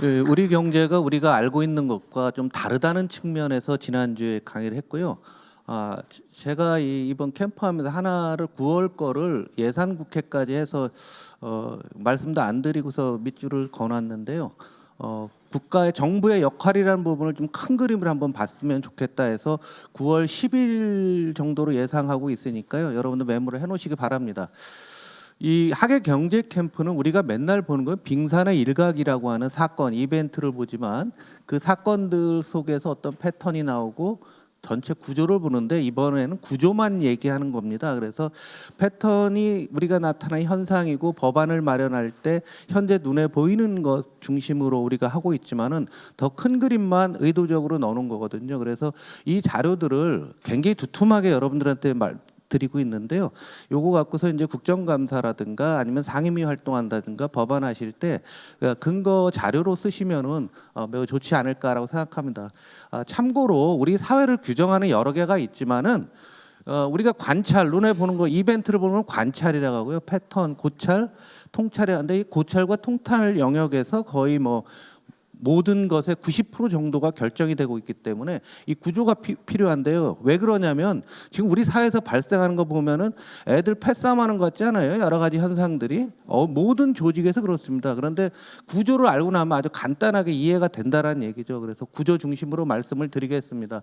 예, 우리 경제가 우리가 알고 있는 것과 좀 다르다는 측면에서 지난주에 강의를 했고요. 제가 이번 캠프하면서 하나를 9월 거를 예산 국회까지 해서 말씀도 안 드리고서 밑줄을 그어놨는데요. 국가의 정부의 역할이라는 부분을 좀 큰 그림을 한번 봤으면 좋겠다 해서 9월 10일 정도로 예상하고 있으니까요. 여러분들 메모를 해놓으시기 바랍니다. 이 학예 경제 캠프는 우리가 맨날 보는 건 빙산의 일각이라고 하는 사건, 이벤트를 보지만 그 사건들 속에서 어떤 패턴이 나오고 전체 구조를 보는데 이번에는 구조만 얘기하는 겁니다. 그래서 패턴이 우리가 나타난 현상이고 법안을 마련할 때 현재 눈에 보이는 것 중심으로 우리가 하고 있지만은 더 큰 그림만 의도적으로 넣는 거거든요. 그래서 이 자료들을 굉장히 두툼하게 여러분들한테 드리고 있는데요. 요거 갖고서 이제 국정감사라든가 아니면 상임위 활동한다든가 법안 하실 때 근거 자료로 쓰시면은 매우 좋지 않을까라고 생각합니다. 참고로 우리 사회를 규정하는 여러 개가 있지만은 우리가 관찰, 눈에 보는 거, 이벤트를 보면 관찰이라고 하고요. 패턴, 고찰, 통찰이라는데 이 고찰과 통찰 영역에서 거의 뭐 모든 것의 90% 정도가 결정이 되고 있기 때문에 이 구조가 필요한데요. 왜 그러냐면 지금 우리 사회에서 발생하는 거 보면은 애들 패싸움하는 것 같지 않아요? 여러 가지 현상들이 모든 조직에서 그렇습니다. 그런데 구조를 알고 나면 아주 간단하게 이해가 된다라는 얘기죠. 그래서 구조 중심으로 말씀을 드리겠습니다.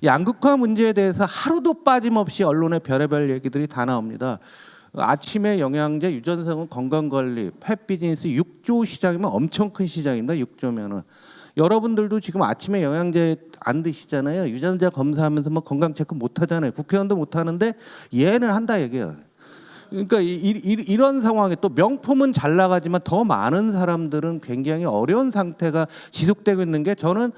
양극화 문제에 대해서 하루도 빠짐없이 언론에 별의별 얘기들이 다 나옵니다. 아침에 영양제, 유전성은 건강관리, 펫 비즈니스 6조 시장이면 엄청 큰 시장입니다. 6조면은 여러분들도 지금 아침에 영양제 안 드시잖아요. 유전자 검사하면서 뭐 건강 체크 못 하잖아요. 국회의원도 못 하는데 얘는 한다 얘기예요. 그러니까 이런 상황에 또 명품은 잘 나가지만 더 많은 사람들은 굉장히 어려운 상태가 지속되고 있는 게 저는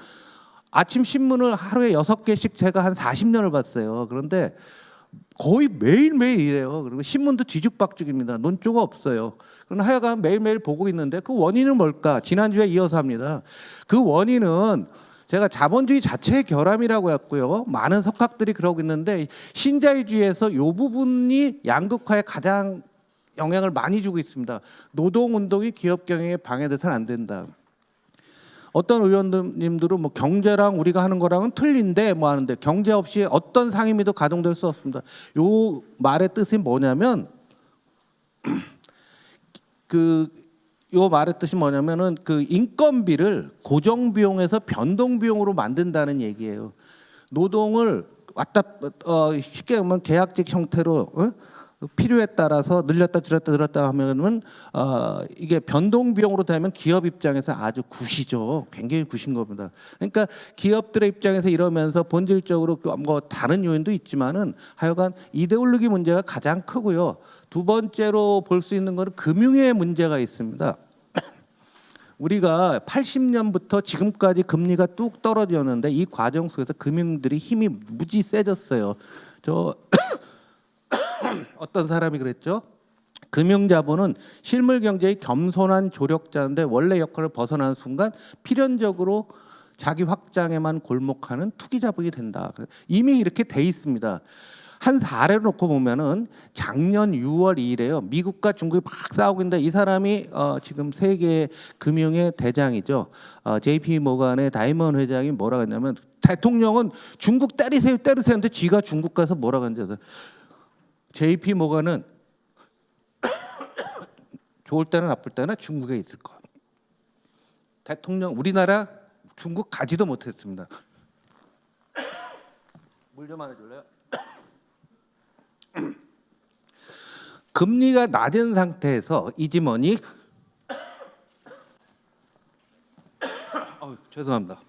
아침 신문을 하루에 6개씩 제가 한 40년을 봤어요. 그런데 거의 매일매일 이래요. 그리고 신문도 뒤죽박죽입니다. 논조가 없어요. 그러나 하여간 매일매일 보고 있는데 그 원인은 뭘까? 지난주에 이어서 합니다. 그 원인은 제가 자본주의 자체의 결함이라고 했고요. 많은 석학들이 그러고 있는데 신자유주의에서 이 부분이 양극화에 가장 영향을 많이 주고 있습니다. 노동운동이 기업 경영에 방해돼서는 안 된다. 어떤 의원님들은 뭐 경제랑 우리가 하는 거랑은 틀린데 뭐 하는데 경제 없이 어떤 상임위도 가동될 수 없습니다. 요 말의 뜻이 뭐냐면 요 말의 뜻이 뭐냐면은 그 인건비를 고정 비용에서 변동 비용으로 만든다는 얘기예요. 노동을 쉽게 보면 계약직 형태로 필요에 따라서 늘렸다 줄였다 하면은 이게 변동 비용으로 되면 기업 입장에서 아주 굿이죠. 굉장히 굿인 겁니다. 그러니까 기업들의 입장에서 이러면서 본질적으로 뭐 다른 요인도 있지만은 하여간 이데올로기 문제가 가장 크고요. 두 번째로 볼 수 있는 것은 금융의 문제가 있습니다. 우리가 80년부터 지금까지 금리가 뚝 떨어졌는데 이 과정 속에서 금융들이 힘이 무지 세졌어요. 어떤 사람이 그랬죠? 금융자본은 실물 경제의 겸손한 조력자인데 원래 역할을 벗어나는 순간 필연적으로 자기 확장에만 골목하는 투기자본이 된다. 이미 이렇게 돼 있습니다. 한 사례를 놓고 보면은 작년 6월 2일에요. 미국과 중국이 막 싸우고 있는데 이 사람이 지금 세계 금융의 대장이죠. JP 모간의 다이먼 회장이 뭐라고 했냐면 대통령은 중국 때리세요 때리세요인데 쥐가 중국 가서 뭐라고 했는지 JP 모간은 좋을 때나 나쁠 때나 중국에 있을 것. 대통령 우리나라 중국 가지도 못했습니다. 물 좀 하나 줄래요? 금리가 낮은 상태에서 이지머니 죄송합니다.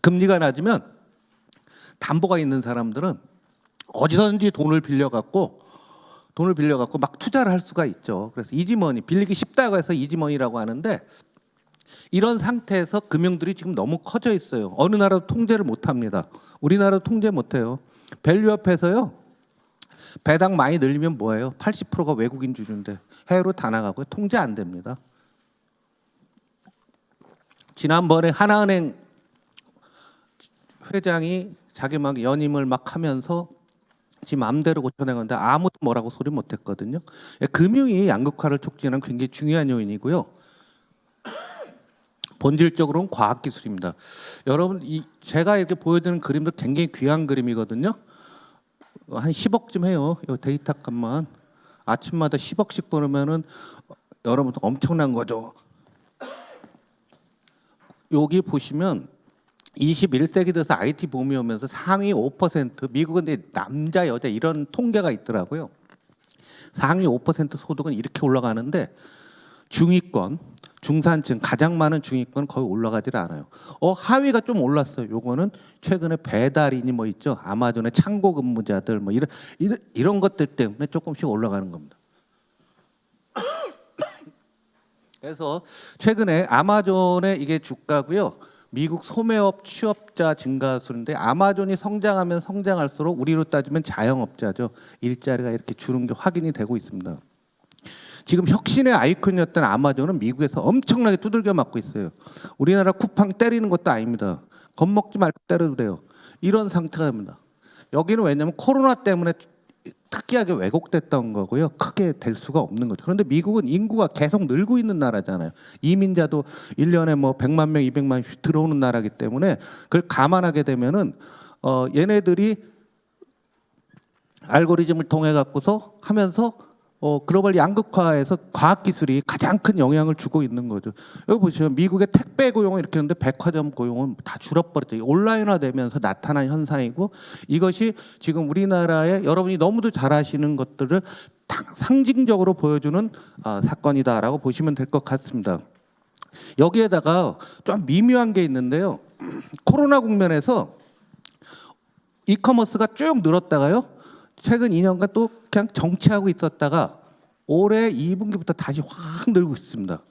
금리가 낮으면 담보가 있는 사람들은 어디서든지 돈을 빌려갖고 막 투자를 할 수가 있죠. 그래서 이지머니 빌리기 쉽다고 해서 이지머니라고 하는데 이런 상태에서 금융들이 지금 너무 커져 있어요. 어느 나라도 통제를 못합니다. 우리나라도 통제 못해요. 밸류업에서요. 배당 많이 늘리면 뭐예요? 80%가 외국인 주주인데 해외로 다 나가고요. 통제 안 됩니다. 지난번에 하나은행 회장이 자기 막 연임을 막 하면서 지 마음대로 고쳐내건데 아무도 뭐라고 소리 못했거든요. 금융이 양극화를 촉진하는 굉장히 중요한 요인이고요. 본질적으로는 과학기술입니다. 여러분, 제가 이렇게 보여드리는 그림도 굉장히 귀한 그림이거든요. 한 10억쯤 해요. 이 데이터 값만 아침마다 10억씩 벌으면은 여러분 엄청난 거죠. 여기 보시면 21세기 들어서 IT 붐이 오면서 상위 5%, 미국은 근데 남자 여자 이런 통계가 있더라고요. 상위 5% 소득은 이렇게 올라가는데 중위권, 중산층 가장 많은 중위권 거의 올라가질 않아요. 하위가 좀 올랐어요. 요거는 최근에 배달인이 뭐 있죠. 아마존의 창고 근무자들 뭐 이런 것들 때문에 조금씩 올라가는 겁니다. 그래서 최근에 아마존의 이게 주가고요. 미국 소매업 취업자 증가수인데 아마존이 성장하면 성장할수록 우리로 따지면 자영업자죠. 일자리가 이렇게 줄은 게 확인이 되고 있습니다. 지금 혁신의 아이콘이었던 아마존은 미국에서 엄청나게 두들겨 맞고 있어요. 우리나라 쿠팡 때리는 것도 아닙니다. 겁먹지 말고 때려도 돼요. 이런 상태가 됩니다. 여기는 왜냐하면 코로나 때문에 특이하게 왜곡됐던 거고요. 크게 될 수가 없는 거죠. 그런데 미국은 인구가 계속 늘고 있는 나라잖아요. 이민자도 1년에 뭐 100만 명, 200만 명씩 들어오는 나라기 때문에 그걸 감안하게 되면은 얘네들이 알고리즘을 통해 갖고서 하면서 글로벌 양극화에서 과학기술이 가장 큰 영향을 주고 있는 거죠. 여기 보시면 미국의 택배 고용은 이렇게 했는데 백화점 고용은 다 줄어버렸죠. 온라인화되면서 나타난 현상이고 이것이 지금 우리나라에 여러분이 너무도 잘 아시는 것들을 상징적으로 보여주는 사건이다라고 보시면 될 것 같습니다. 여기에다가 좀 미묘한 게 있는데요. 코로나 국면에서 이커머스가 쭉 늘었다가요. 최근 2년간 또 그냥 정체하고 있었다가 올해 2분기부터 다시 확 늘고 있습니다.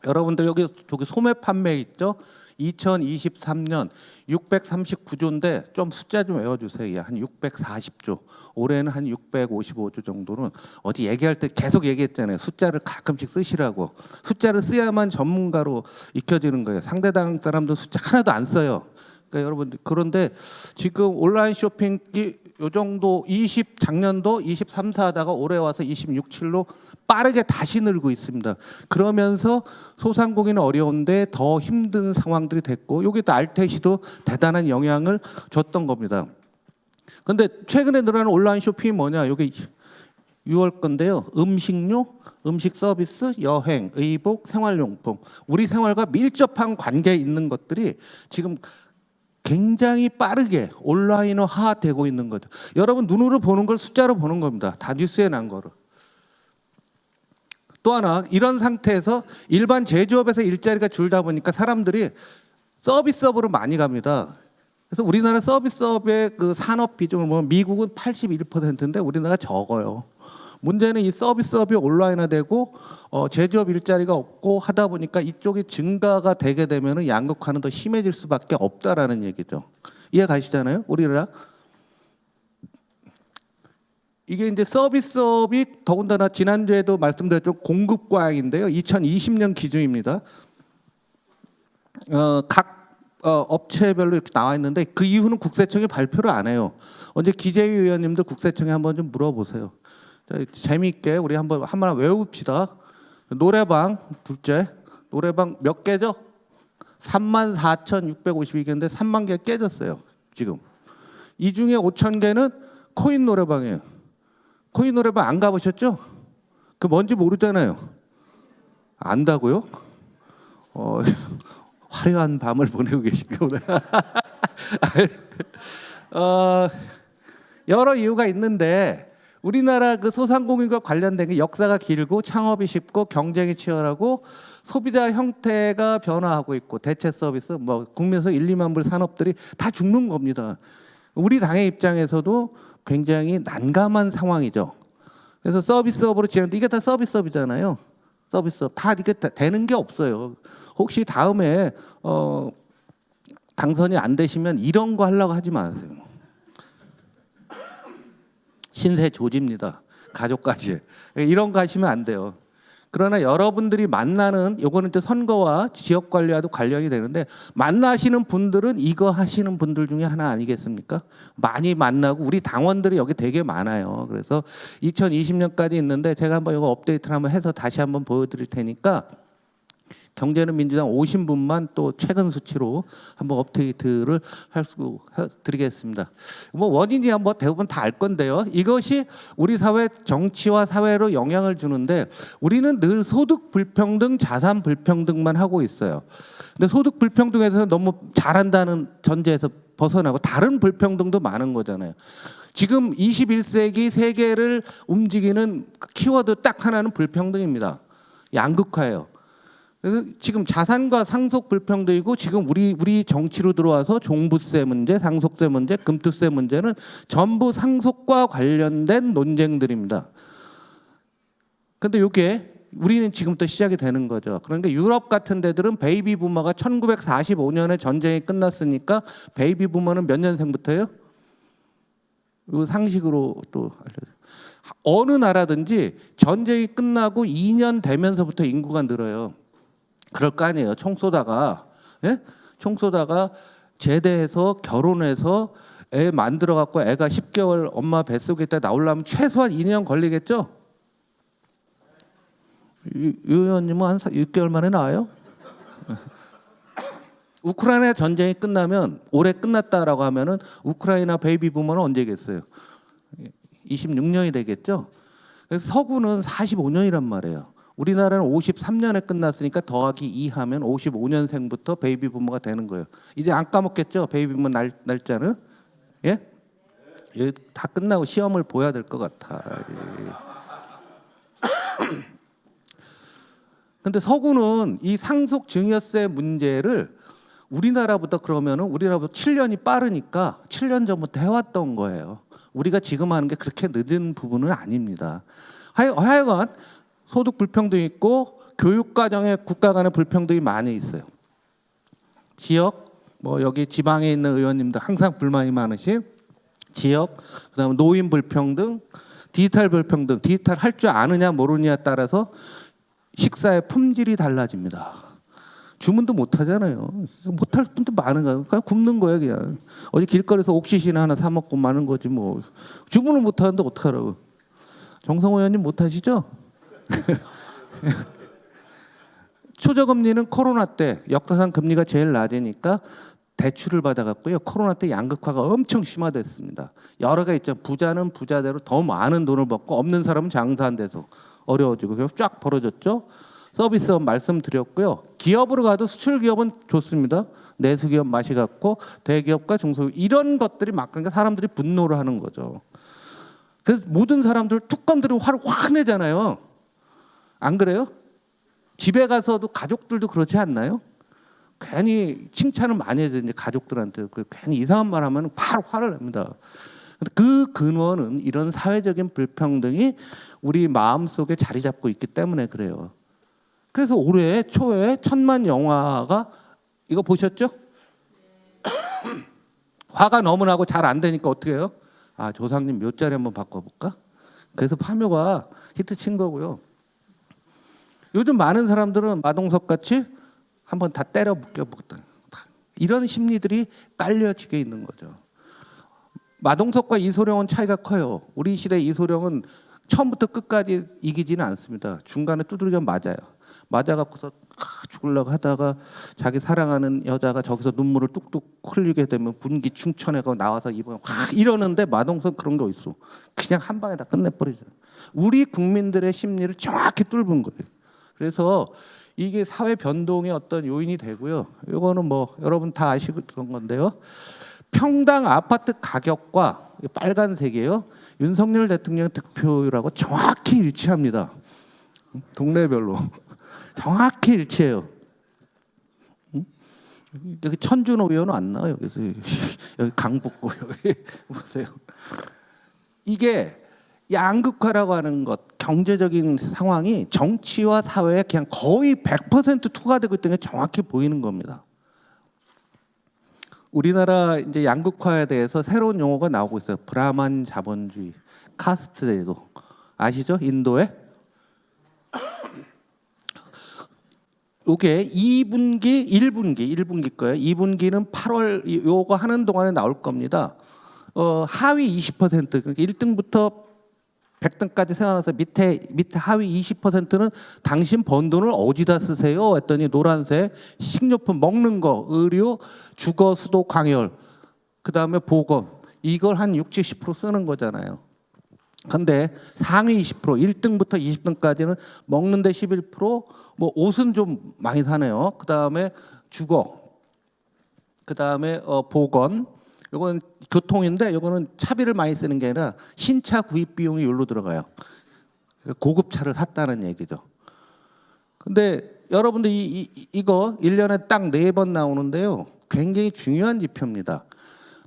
여러분들 여기 소매 판매 있죠? 2023년 639조인데 좀 숫자 좀 외워주세요. 한 640조. 올해는 한 655조 정도는 어디 얘기할 때 계속 얘기했잖아요. 숫자를 가끔씩 쓰시라고. 숫자를 써야만 전문가로 익혀지는 거예요. 상대당 사람들 숫자 하나도 안 써요. 그러니까 여러분들 그런데 지금 온라인 쇼핑이 요 정도 작년도 23, 4 하다가 올해 와서 26, 7로 빠르게 다시 늘고 있습니다. 그러면서 소상공인은 어려운데 더 힘든 상황들이 됐고 여기도 알테시도 대단한 영향을 줬던 겁니다. 근데 최근에 늘어나는 온라인 쇼핑이 뭐냐? 여기 6월 건데요. 음식료, 음식 서비스, 여행, 의복, 생활용품. 우리 생활과 밀접한 관계에 있는 것들이 지금 굉장히 빠르게 온라인화 되고 있는 거죠. 여러분 눈으로 보는 걸 숫자로 보는 겁니다. 다 뉴스에 난 거를. 또 하나 이런 상태에서 일반 제조업에서 일자리가 줄다 보니까 사람들이 서비스업으로 많이 갑니다. 그래서 우리나라 서비스업의 그 산업 비중을 보면 미국은 81%인데 우리나라가 적어요. 문제는 이 서비스업이 온라인화되고 제조업 일자리가 없고 하다 보니까 이쪽이 증가가 되게 되면은 양극화는 더 심해질 수밖에 없다라는 얘기죠. 이해 가시잖아요? 우리나라 이게 이제 서비스업이 더군다나 지난주에도 말씀드렸죠. 공급 과잉인데요. 2020년 기준입니다. 각 업체별로 이렇게 나와 있는데 그 이후는 국세청이 발표를 안 해요. 언제 기재위 의원님들 국세청에 한번 좀 물어보세요. 재미있게 우리 한번 외웁시다. 노래방 둘째, 노래방 몇 개죠? 34,652개인데 3만 개 깨졌어요. 지금 이 중에 5,000개는 코인 노래방이에요. 코인 노래방 안 가보셨죠? 그 뭔지 모르잖아요. 안다고요? 화려한 밤을 보내고 계신가 보다. 여러 이유가 있는데 우리나라 그 소상공인과 관련된 게 역사가 길고 창업이 쉽고 경쟁이 치열하고 소비자 형태가 변화하고 있고 대체 서비스 뭐 국민소 1, 2만 불 산업들이 다 죽는 겁니다. 우리 당의 입장에서도 굉장히 난감한 상황이죠. 그래서 서비스업으로 진행돼 이게 다 서비스업이잖아요. 서비스업 다 이게 다 되는 게 없어요. 혹시 다음에 당선이 안 되시면 이런 거 하려고 하지 마세요. 신세 조지입니다. 가족까지 이런 거 하시면 안 돼요. 그러나 여러분들이 만나는 요거는 또 선거와 지역 관리와도 관련이 되는데 만나시는 분들은 이거 하시는 분들 중에 하나 아니겠습니까? 많이 만나고 우리 당원들이 여기 되게 많아요. 그래서 2020년까지 있는데 제가 한번 이거 업데이트를 한번 해서 다시 한번 보여드릴 테니까 경제는 민주당 오신 분만 또 최근 수치로 한번 업데이트를 드리겠습니다. 뭐 원인이야 뭐 대부분 다 알 건데요. 이것이 우리 사회 정치와 사회로 영향을 주는데 우리는 늘 소득 불평등, 자산 불평등만 하고 있어요. 근데 소득 불평등에서 너무 잘한다는 전제에서 벗어나고 다른 불평등도 많은 거잖아요. 지금 21세기 세계를 움직이는 키워드 딱 하나는 불평등입니다. 양극화예요. 그래서 지금 자산과 상속 불평등이고 지금 우리 정치로 들어와서 종부세 문제, 상속세 문제, 금투세 문제는 전부 상속과 관련된 논쟁들입니다. 근데 이게 우리는 지금부터 시작이 되는 거죠. 그러니까 유럽 같은 데들은 베이비 부머가 1945년에 전쟁이 끝났으니까 베이비 부머는 몇 년생부터예요? 이 상식으로 또 알려드려요. 어느 나라든지 전쟁이 끝나고 2년 되면서부터 인구가 늘어요. 그럴 거 아니에요. 총 쏘다가 예? 총 쏘다가 제대해서 결혼해서 애 만들어 갖고 애가 10개월 엄마 뱃속에 있다 나오려면 최소한 2년 걸리겠죠? 유 의원님은 한 6개월 만에 나와요? 우크라이나 전쟁이 끝나면 올해 끝났다라고 하면은 우크라이나 베이비 부머는 언제겠어요? 26년이 되겠죠? 그래서 서구는 45년이란 말이에요. 우리나라는 53년에 끝났으니까 더하기 2 하면 55년생부터 베이비 부머가 되는 거예요. 이제 안 까먹겠죠? 베이비 부머 날짜는? 예? 다 끝나고 시험을 보야 될 것 같아. 근데 서구는 이 상속 증여세 문제를 우리나라보다 그러면은 우리나라보다 7년이 빠르니까 7년 전부터 해왔던 거예요. 우리가 지금 하는 게 그렇게 늦은 부분은 아닙니다. 하여간 소득 불평등이 있고 교육 과정에 국가 간의 불평등이 많이 있어요. 지역, 뭐 여기 지방에 있는 의원님들 항상 불만이 많으신 지역, 그다음에 노인 불평등, 디지털 불평등, 디지털 할 줄 아느냐 모르느냐에 따라서 식사의 품질이 달라집니다. 주문도 못 하잖아요. 못 할 분도 많은 거예요. 그냥 굶는 거예요, 그냥. 어디 길거리에서 옥시시나 하나 사 먹고 마는 거지 뭐. 주문을 못 하는데 어떡하라고. 정성호 의원님 못 하시죠? 초저금리는 코로나 때 역사상 금리가 제일 낮으니까 대출을 받아갔고요. 코로나 때 양극화가 엄청 심화됐습니다. 여러 개 있죠. 부자는 부자대로 더 많은 돈을 받고 없는 사람은 장사 안 돼서 어려워지고 그래서 쫙 벌어졌죠. 서비스업 말씀드렸고요. 기업으로 가도 수출 기업은 좋습니다. 내수기업 맛이 같고 대기업과 중소기업 이런 것들이 막 그러니까 사람들이 분노를 하는 거죠. 그래서 모든 사람들 툭건들은 화를 확 내잖아요. 안 그래요? 집에 가서도 가족들도 그렇지 않나요? 괜히 칭찬을 많이 해야 이제 가족들한테 괜히 이상한 말 하면 바로 화를 냅니다. 그 근원은 이런 사회적인 불평등이 우리 마음속에 자리 잡고 있기 때문에 그래요. 그래서 올해 초에 1000만 영화가 이거 보셨죠? 화가 너무 나고 잘 안 되니까 어떻게 해요? 아, 조상님 묘자리 한번 바꿔볼까? 그래서 파묘가 히트 친 거고요. 요즘 많은 사람들은 마동석 같이 한번 다 때려 묶여보다 이런 심리들이 깔려지게 있는 거죠. 마동석과 이소룡은 차이가 커요. 우리 시대 이소룡은 처음부터 끝까지 이기지는 않습니다. 중간에 두들겨 맞아요. 맞아갖고서 죽으려고 하다가 자기 사랑하는 여자가 저기서 눈물을 뚝뚝 흘리게 되면 분기 충천해가 나와서 이번에 확 이러는데 마동석 그런 게 어딨어. 그냥 한 방에 다 끝내버리죠. 우리 국민들의 심리를 정확히 뚫은 거예요. 그래서 이게 사회 변동의 어떤 요인이 되고요. 이거는 뭐 여러분 다 아시던 건데요. 평당 아파트 가격과 빨간색이에요. 윤석열 대통령 득표율하고 정확히 일치합니다. 동네별로 정확히 일치해요. 여기 천준호 의원은 안 나와요. 여기서 여기 강북구 여기 보세요. 이게 양극화라고 하는 것, 경제적인 상황이 정치와 사회에 그냥 거의 100% 투과되고 있다는 게 정확히 보이는 겁니다. 우리나라 이제 양극화에 대해서 새로운 용어가 나오고 있어요. 브라만 자본주의, 카스트 제도 아시죠? 인도에 요게 2분기, 1분기 거예요. 2분기는 8월 요거 하는 동안에 나올 겁니다. 하위 20% 그러니까 1등부터 100등까지 세워놔서 밑에 하위 20%는 당신 번 돈을 어디다 쓰세요? 했더니 노란색 식료품 먹는 거, 의료, 주거, 수도, 광열, 그다음에 보건 이걸 한 60, 70% 쓰는 거잖아요. 근데 상위 20%, 1등부터 20등까지는 먹는데 11%, 뭐 옷은 좀 많이 사네요. 그다음에 주거, 그다음에 보건, 이건 교통인데 이거는 차비를 많이 쓰는 게 아니라 신차 구입 비용이 여기로 들어가요. 고급 차를 샀다는 얘기죠. 근데 여러분들 이거 1년에 딱 4번 나오는데요. 굉장히 중요한 지표입니다.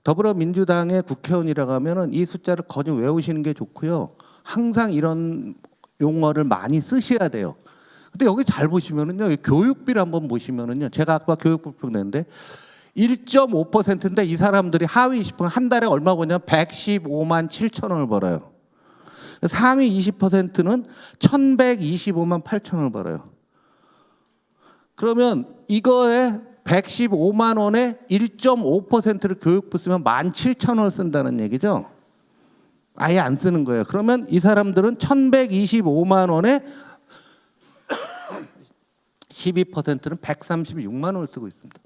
더불어민주당의 국회의원이라고 하면은 이 숫자를 거의 외우시는 게 좋고요. 항상 이런 용어를 많이 쓰셔야 돼요. 근데 여기 잘 보시면은요. 교육비를 한번 보시면은요. 제가 아까 교육부평 냈는데 1.5%인데 이 사람들이 하위 20% 한 달에 얼마 버냐면 115만 7천 원을 벌어요. 상위 20%는 1,125만 8천 원을 벌어요. 그러면 이거에 115만 원에 1.5%를 교육부 쓰면 17,000원을 쓴다는 얘기죠. 아예 안 쓰는 거예요. 그러면 이 사람들은 1,125만 원에 12%는 136만 원을 쓰고 있습니다.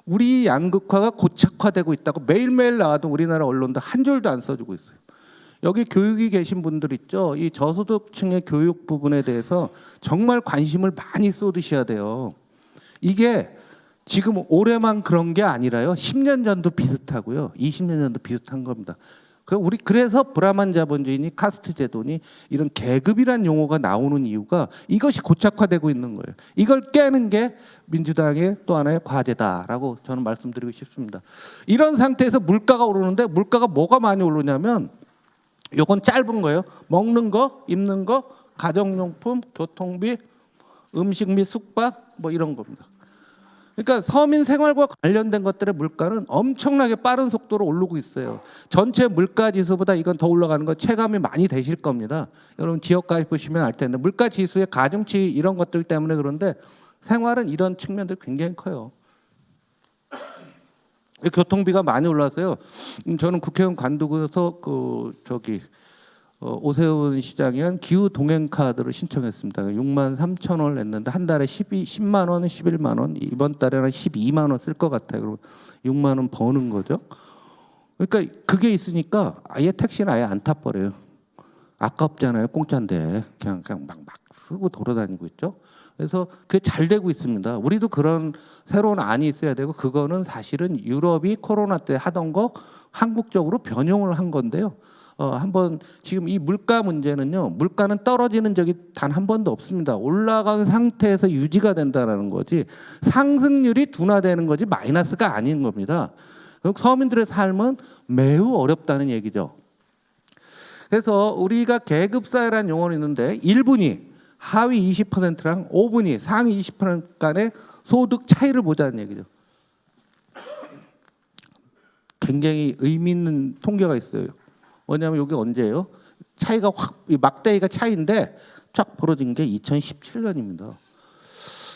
우리 양극화가 고착화되고 있다고 매일매일 나와도 우리나라 언론들 한 줄도 안 써주고 있어요. 여기 교육이 계신 분들 있죠. 이 저소득층의 교육 부분에 대해서 정말 관심을 많이 쏟으셔야 돼요. 이게 지금 올해만 그런 게 아니라요. 10년 전도 비슷하고요. 20년 전도 비슷한 겁니다. 그래서 브라만 자본주의니 카스트 제도니 이런 계급이란 용어가 나오는 이유가 이것이 고착화되고 있는 거예요. 이걸 깨는 게 민주당의 또 하나의 과제다라고 저는 말씀드리고 싶습니다. 이런 상태에서 물가가 오르는데 물가가 뭐가 많이 오르냐면 요건 짧은 거예요. 먹는 거, 입는 거, 가정용품, 교통비, 음식 및 숙박 뭐 이런 겁니다. 그러니까 서민 생활과 관련된 것들의 물가는 엄청나게 빠른 속도로 오르고 있어요. 전체 물가 지수보다 이건 더 올라가는 거 체감이 많이 되실 겁니다. 여러분 지역까지 보시면 알 텐데 물가 지수의 가중치 이런 것들 때문에 그런데 생활은 이런 측면들 굉장히 커요. 교통비가 많이 올랐어요. 저는 국회의원 관두고서 오세훈 시장이 한 기후 동행 카드를 신청했습니다. 6만 3천 원을 냈는데 한 달에 10만 원, 11만 원, 이번 달에는 12만 원 쓸 것 같아요. 그럼 6만 원 버는 거죠. 그러니까 그게 있으니까 아예 택시는 아예 안 타버려요. 아깝잖아요. 공짜인데 그냥 막 쓰고 돌아다니고 있죠. 그래서 그게 잘 되고 있습니다. 우리도 그런 새로운 안이 있어야 되고 그거는 사실은 유럽이 코로나 때 하던 거 한국적으로 변형을 한 건데요. 한번 지금 이 물가 문제는요. 물가는 떨어지는 적이 단 한 번도 없습니다. 올라간 상태에서 유지가 된다는 거지 상승률이 둔화되는 거지 마이너스가 아닌 겁니다. 서민들의 삶은 매우 어렵다는 얘기죠. 그래서 우리가 계급사회라는 용어는 있는데 1분위 하위 20%랑 5분위 상위 20% 간의 소득 차이를 보자는 얘기죠. 굉장히 의미 있는 통계가 있어요. 뭐냐면 이게 언제예요? 차이가 막대기가 차이인데 쫙 벌어진 게 2017년입니다.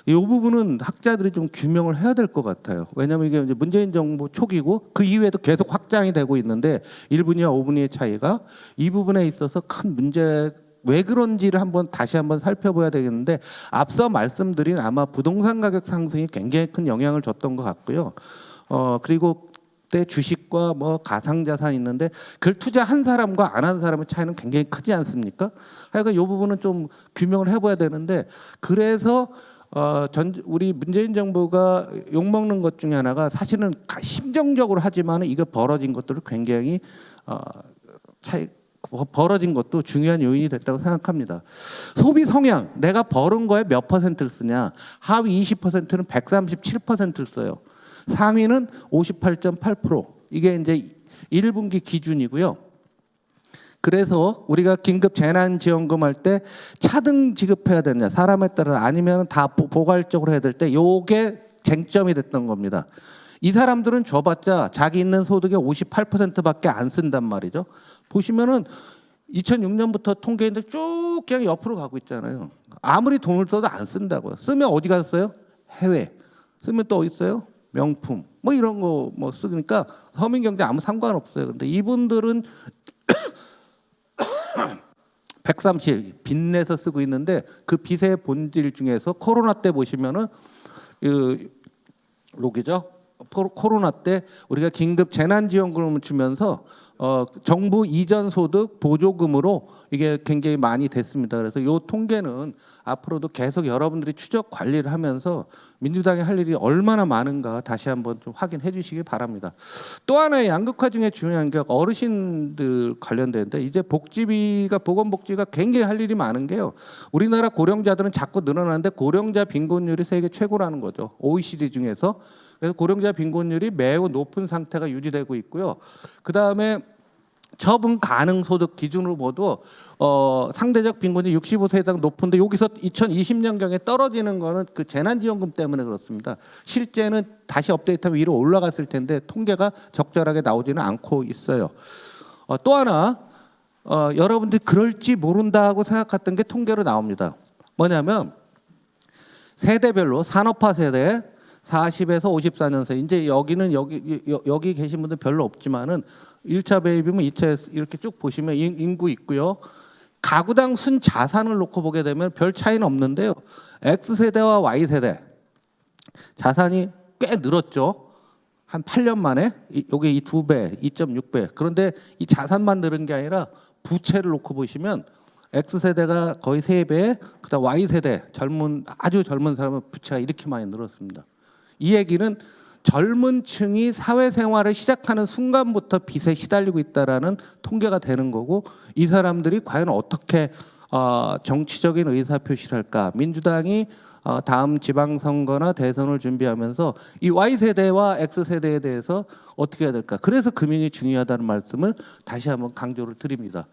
이 부분은 학자들이 좀 규명을 해야 될 것 같아요. 왜냐하면 이게 이제 문재인 정부 초기고 그 이후에도 계속 확장이 되고 있는데 1분위와 5분위의 차이가 이 부분에 있어서 큰 문제 왜 그런지를 다시 한번 살펴봐야 되겠는데 앞서 말씀드린 아마 부동산 가격 상승이 굉장히 큰 영향을 줬던 것 같고요. 그리고 때 주식과 뭐 가상자산이 있는데 그걸 투자한 사람과 안 한 사람의 차이는 굉장히 크지 않습니까? 하여간 이 부분은 좀 규명을 해봐야 되는데 그래서 우리 문재인 정부가 욕먹는 것 중에 하나가 사실은 심정적으로 하지만 이거 벌어진 것들을 굉장히 벌어진 것도 중요한 요인이 됐다고 생각합니다. 소비 성향, 내가 벌은 거에 몇 퍼센트를 쓰냐? 하위 20%는 137%를 써요. 상위는 58.8%. 이게 이제 1분기 기준이고요. 그래서 우리가 긴급 재난지원금 할 때 차등 지급해야 되냐, 사람에 따라 아니면 다 포괄적으로 해야 될 때 요게 쟁점이 됐던 겁니다. 이 사람들은 줘봤자 자기 있는 소득의 58%밖에 안 쓴단 말이죠. 보시면은 2006년부터 통계인데 쭉 그냥 옆으로 가고 있잖아요. 아무리 돈을 써도 안 쓴다고요. 쓰면 어디 가서 써요? 해외. 쓰면 또 어디 있어요? 명품. 뭐 이런 거 뭐 쓰니까 서민 경제 아무 상관없어요. 근데 이분들은 130 빚내서 쓰고 있는데 그 빚의 본질 중에서 코로나 때 보시면은 여기죠. 코로나 때 우리가 긴급 재난지원금을 주면서 정부 이전 소득 보조금으로 이게 굉장히 많이 됐습니다. 그래서 이 통계는 앞으로도 계속 여러분들이 추적 관리를 하면서 민주당이 할 일이 얼마나 많은가 다시 한번 좀 확인해 주시기 바랍니다. 또 하나의 양극화 중에 중요한 게 어르신들 관련되는데 이제 복지비가 보건복지가 굉장히 할 일이 많은 게요. 우리나라 고령자들은 자꾸 늘어나는데 고령자 빈곤율이 세계 최고라는 거죠. OECD 중에서. 그래서 고령자 빈곤율이 매우 높은 상태가 유지되고 있고요. 그 다음에 처분 가능 소득 기준으로 봐도 상대적 빈곤이 65세 이상 높은데 여기서 2020년경에 떨어지는 거는 그 재난지원금 때문에 그렇습니다. 실제는 다시 업데이트하면 위로 올라갔을 텐데 통계가 적절하게 나오지는 않고 있어요. 또 하나 여러분들이 그럴지 모른다고 생각했던 게 통계로 나옵니다. 뭐냐면 세대별로 산업화 세대 40에서 54년생 이제 여기는 여기 계신 분들 별로 없지만은 1차 베이비면 2차 이렇게 쭉 보시면 인구 있고요. 가구당 순 자산을 놓고 보게 되면 별 차이는 없는데요. X세대와 Y세대 자산이 꽤 늘었죠. 한 8년 만에 여기 이 2배, 2.6배. 그런데 이 자산만 늘은 게 아니라 부채를 놓고 보시면 X세대가 거의 3배, 그다음 Y세대 아주 젊은 사람은 부채가 이렇게 많이 늘었습니다. 이 얘기는 젊은 층이 사회생활을 시작하는 순간부터 빚에 시달리고 있다라는 통계가 되는 거고 이 사람들이 과연 어떻게 정치적인 의사표시를 할까. 민주당이 다음 지방선거나 대선을 준비하면서 이 Y세대와 X세대에 대해서 어떻게 해야 될까. 그래서 금융이 중요하다는 말씀을 다시 한번 강조를 드립니다.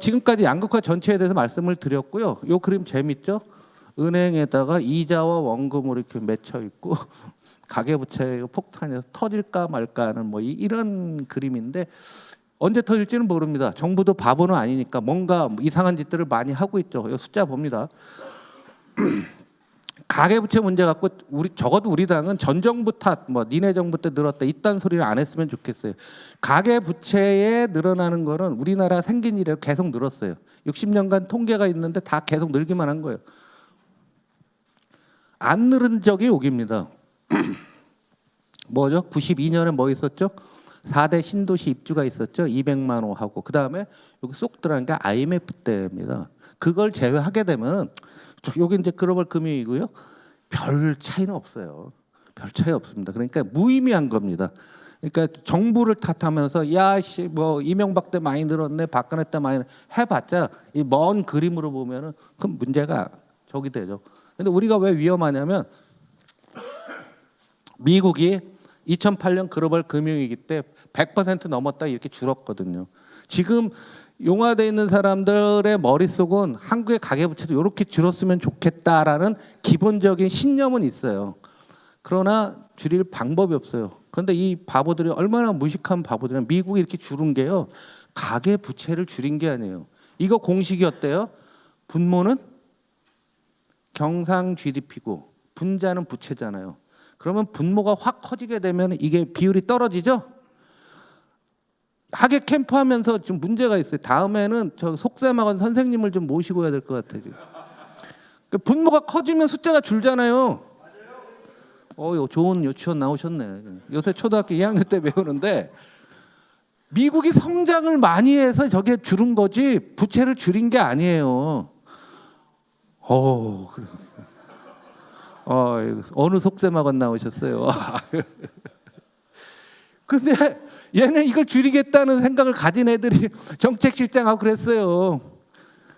지금까지 양극화 전체에 대해서 말씀을 드렸고요. 이 그림 재밌죠? 은행에다가 이자와 원금으로 이렇게 맺혀 있고 가계부채 폭탄이 터질까 말까 하는 뭐 이런 그림인데 언제 터질지는 모릅니다. 정부도 바보는 아니니까 뭔가 이상한 짓들을 많이 하고 있죠. 이 숫자 봅니다. 가계부채 문제 갖고 적어도 우리 당은 전 정부 탓, 뭐 니네 정부 때 늘었다 이딴 소리를 안 했으면 좋겠어요. 가계부채에 늘어나는 거는 우리나라 생긴 이래 계속 늘었어요. 60년간 통계가 있는데 다 계속 늘기만 한 거예요. 안 늘은 적이 여기입니다. 뭐죠? 92년에 뭐 있었죠? 4대 신도시 입주가 있었죠. 200만 호 하고 그다음에 여기 쏙 들어간 게 IMF 때입니다. 그걸 제외하게 되면 여기 이제 글로벌 금융이고요. 별 차이는 없어요. 별 차이 없습니다. 그러니까 무의미한 겁니다. 그러니까 정부를 탓하면서 야씨 뭐 이명박 때 많이 늘었네, 박근혜 때 많이 해봤자 이 먼 그림으로 보면은 큰 문제가 저기 되죠. 근데 우리가 왜 위험하냐면 미국이 2008년 글로벌 금융위기 때 100% 넘었다 이렇게 줄었거든요. 지금 용화돼 있는 사람들의 머릿속은 한국의 가계부채도 이렇게 줄었으면 좋겠다라는 기본적인 신념은 있어요. 그러나 줄일 방법이 없어요. 그런데 이 바보들이 얼마나 무식한 바보들이냐. 미국이 이렇게 줄은 게요. 가계부채를 줄인 게 아니에요. 이거 공식이 어때요? 분모는 경상 GDP고 분자는 부채잖아요. 그러면 분모가 확 커지게 되면 이게 비율이 떨어지죠? 학예 캠프 하면서 좀 문제가 있어요. 다음에는 저 속셈학원 선생님을 좀 모시고 해야 될 것 같아요. 분모가 커지면 숫자가 줄잖아요. 좋은 유치원 나오셨네. 요새 초등학교 2학년 때 배우는데 미국이 성장을 많이 해서 저게 줄은 거지 부채를 줄인 게 아니에요. 그래. 어느 속셈학원 나오셨어요? 근데 얘는 이걸 줄이겠다는 생각을 가진 애들이 정책실장하고 그랬어요.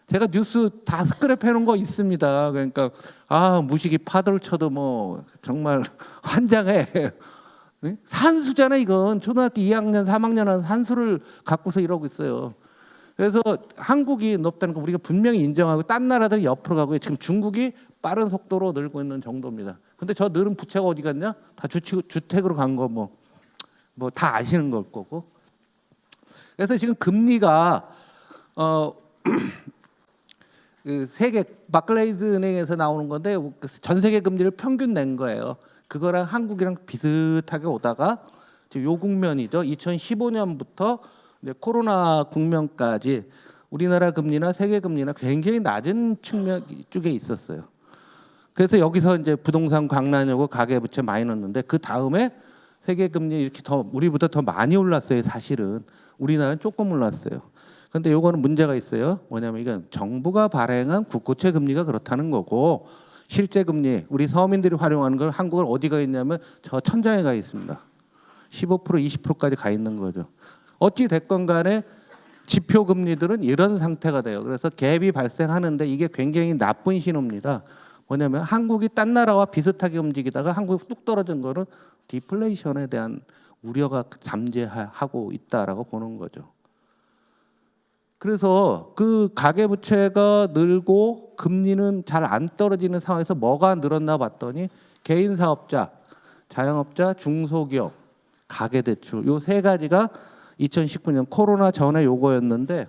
제가 뉴스 다 스크랩 해놓은 거 있습니다. 그러니까 무식이 파도를 쳐도 뭐 정말 환장해. 산수잖아 이건. 초등학교 2학년 3학년 하는 산수를 갖고서 이러고 있어요. 그래서 한국이 높다는 거 우리가 분명히 인정하고 딴 나라들이 옆으로 가고 지금 중국이 빠른 속도로 늘고 있는 정도입니다. 근데 저 늘은 부채가 어디 갔냐? 다 주택으로 간 거 뭐 다 아시는 걸 거고. 그래서 지금 금리가 어, 그 세계 바클레이드 은행에서 나오는 건데 전 세계 금리를 평균 낸 거예요. 그거랑 한국이랑 비슷하게 오다가 지금 요 국면이죠. 2015년부터 이제 코로나 국면까지 우리나라 금리나 세계 금리나 굉장히 낮은 측면 쪽에 있었어요. 그래서 여기서 이제 부동산 광란이고 가계부채 많이 넣었는데 그 다음에 세계 금리 이렇게 더 우리보다 더 많이 올랐어요. 사실은 우리나라는 조금 올랐어요. 근데 요거는 문제가 있어요. 뭐냐면 이건 정부가 발행한 국고채 금리가 그렇다는 거고 실제 금리 우리 서민들이 활용하는 걸 한국은 어디가 있냐면 저 천장에 가 있습니다. 15% 20%까지 가 있는 거죠. 어찌 됐건 간에 지표 금리들은 이런 상태가 돼요. 그래서 갭이 발생하는데 이게 굉장히 나쁜 신호입니다. 뭐냐면 한국이 딴 나라와 비슷하게 움직이다가 한국이 뚝 떨어진 거는 디플레이션에 대한 우려가 잠재하고 있다라고 보는 거죠. 그래서 그 가계부채가 늘고 금리는 잘 안 떨어지는 상황에서 뭐가 늘었나 봤더니 개인 사업자, 자영업자, 중소기업, 가계대출 요 세 가지가 2019년 코로나 전에 요거였는데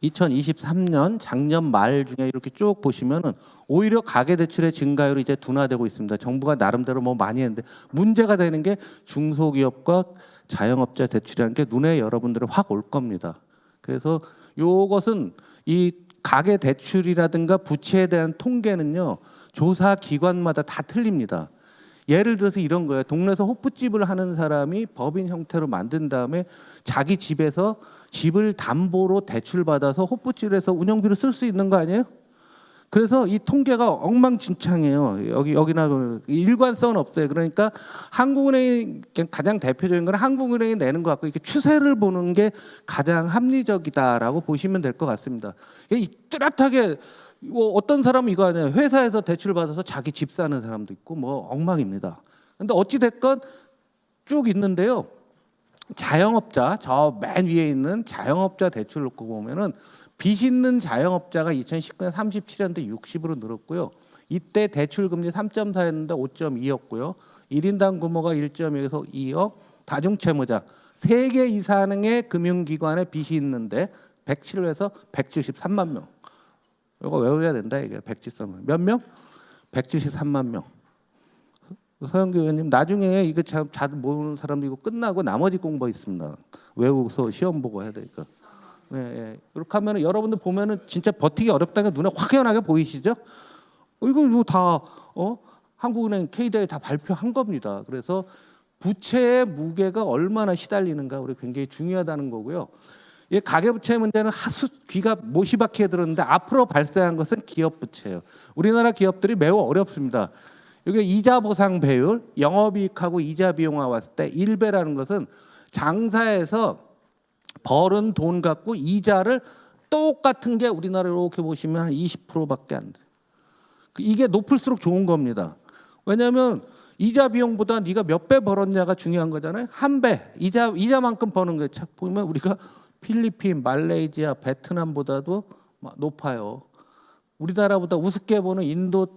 2023년 작년 말 중에 이렇게 쭉 보시면은 오히려 가계대출의 증가율이 이제 둔화되고 있습니다. 정부가 나름대로 뭐 많이 했는데 문제가 되는 게 중소기업과 자영업자 대출이라는 게 눈에 여러분들은 확 올 겁니다. 그래서 요것은 이 가계 대출이라든가 부채에 대한 통계는요 조사 기관마다 다 틀립니다. 예를 들어서 이런 거예요. 동네에서 호프집을 하는 사람이 법인 형태로 만든 다음에 자기 집에서 집을 담보로 대출 받아서 호프집을 해서 운영비로 쓸 수 있는 거 아니에요? 그래서 이 통계가 엉망진창이에요. 여기나 일관성은 없어요. 그러니까 한국은행이 가장 대표적인 건 한국은행이 내는 것 같고 이렇게 추세를 보는 게 가장 합리적이다라고 보시면 될 것 같습니다. 이 뚜렷하게 어떤 사람은 이거 아니에요. 회사에서 대출 받아서 자기 집 사는 사람도 있고 뭐 엉망입니다. 근데 어찌 됐건 쭉 있는데요. 자영업자 저 맨 위에 있는 자영업자 대출 놓고 보면은 빚 있는 자영업자가 2019년 37년대 60으로 늘었고요. 이때 대출 금리 3.4였는데 5.2였고요. 1인당 규모가 1.2에서 2억, 다중채무자 3개 이상의 금융기관에 빚이 있는데 107에서 173만 명. 이거 외워야 된다 이게 173만 몇 명? 173만 명. 서영교 의원님 나중에 이거 잘 모르는 사람도 이거 끝나고 나머지 공부 있습니다. 외우고서 시험 보고 해야 되니까. 네, 예. 이렇게 하면 여러분들 보면은 진짜 버티기 어렵다는 게 눈에 확연하게 보이시죠? 이거 뭐 다 한국은행 K대에 다 발표한 겁니다. 그래서 부채의 무게가 얼마나 시달리는가 우리 굉장히 중요하다는 거고요. 이 가계부채 문제는 하수 귀가 못이박히게 들었는데 앞으로 발생한 것은 기업 부채예요. 우리나라 기업들이 매우 어렵습니다. 이게 이자 보상 배율, 영업이익하고 이자 비용화 왔을 때 1배라는 것은 장사에서 벌은 돈 갖고 이자를 똑같은 게 우리나라 이렇게 보시면 한 20%밖에 안 돼요. 이게 높을수록 좋은 겁니다. 왜냐하면 이자 비용보다 네가 몇 배 벌었냐가 중요한 거잖아요. 한 배 이자만큼 버는 거예요. 보면 우리가 필리핀, 말레이시아, 베트남보다도 높아요. 우리나라보다 우습게 보는 인도,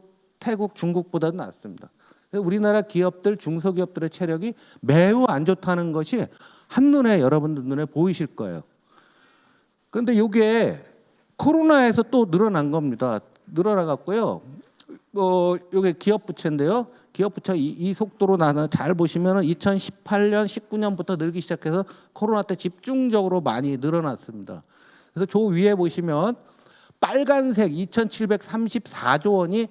태국, 중국보다도 낫습니다. 우리나라 기업들, 중소기업들의 체력이 매우 안 좋다는 것이 한눈에 여러분들 눈에 보이실 거예요. 그런데 이게 코로나에서 또 늘어난 겁니다. 늘어나갔고요. 이게 기업 부채인데요. 기업 부채 이 속도로 나는 잘 보시면은 2018년, 19년부터 늘기 시작해서 코로나 때 집중적으로 많이 늘어났습니다. 그래서 저 위에 보시면 빨간색 2,734조 원이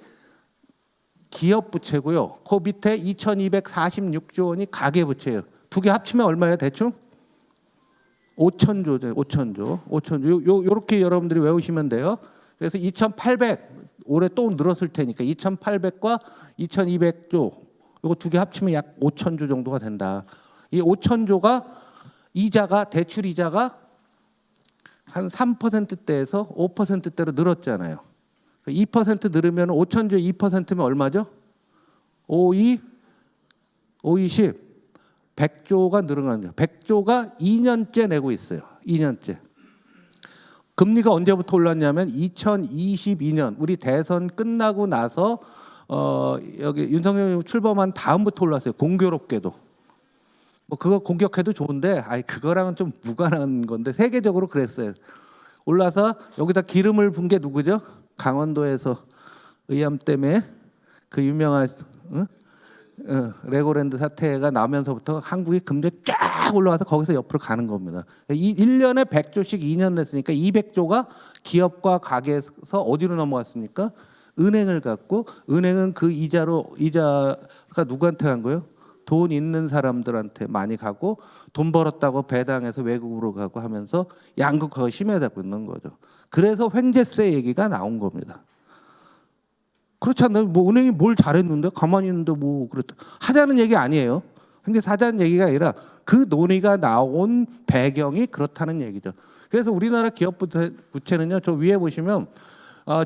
기업 부채고요. 그 밑에 2,246조 원이 가계 부채예요. 두 개 합치면 얼마예요, 대충? 5,000조죠. 5,000조. 요렇게 여러분들이 외우시면 돼요. 그래서 2,800 올해 또 늘었을 테니까 2,800과 2,200조 요거 두 개 합치면 약 5,000조 정도가 된다. 이 5,000조가 이자가 대출 이자가 한 3%대에서 5%대로 늘었잖아요. 2% 늘으면 5,000조에 2%면 얼마죠? 5, 2, 10. 100조가 늘어나는 거예요. 100조가 2년째 내고 있어요. 2년째. 금리가 언제부터 올랐냐면 2022년 우리 대선 끝나고 나서 여기 윤석열이 출범한 다음부터 올랐어요. 공교롭게도. 뭐 그거 공격해도 좋은데 그거랑은 좀 무관한 건데 세계적으로 그랬어요. 올라서 여기다 기름을 분 게 누구죠? 강원도에서 의암 때문에 그 유명한 레고랜드 사태가 나면서부터 한국이 금리 쫙 올라와서 거기서 옆으로 가는 겁니다. 1년에 100조씩 2년 냈으니까 200조가 기업과 가게에서 어디로 넘어갔습니까? 은행을 갖고 은행은 그 이자가 누구한테 간 거예요? 돈 있는 사람들한테 많이 가고 돈 벌었다고 배당해서 외국으로 가고 하면서 양극화가 심해지고 있는 거죠. 그래서 횡재세 얘기가 나온 겁니다. 그렇지 않나요? 뭐 은행이 뭘 잘했는데 가만히 있는데 뭐 그렇다 하자는 얘기 아니에요. 근데 하자는 얘기가 아니라 그 논의가 나온 배경이 그렇다는 얘기죠. 그래서 우리나라 기업 부채는요. 저 위에 보시면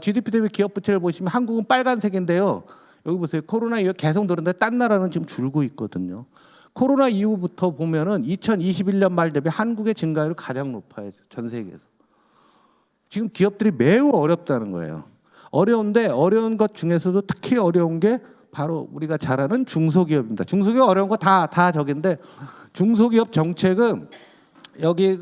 GDP 대비 기업 부채를 보시면 한국은 빨간색인데요. 여기 보세요. 코로나 이후 계속 늘었는데 딴 나라는 지금 줄고 있거든요. 코로나 이후부터 보면은 2021년 말 대비 한국의 증가율이 가장 높아요. 전 세계에서. 지금 기업들이 매우 어렵다는 거예요. 어려운데 어려운 것 중에서도 특히 어려운 게 바로 우리가 잘 아는 중소기업입니다. 중소기업 어려운 거 다 저긴데 중소기업 정책은 여기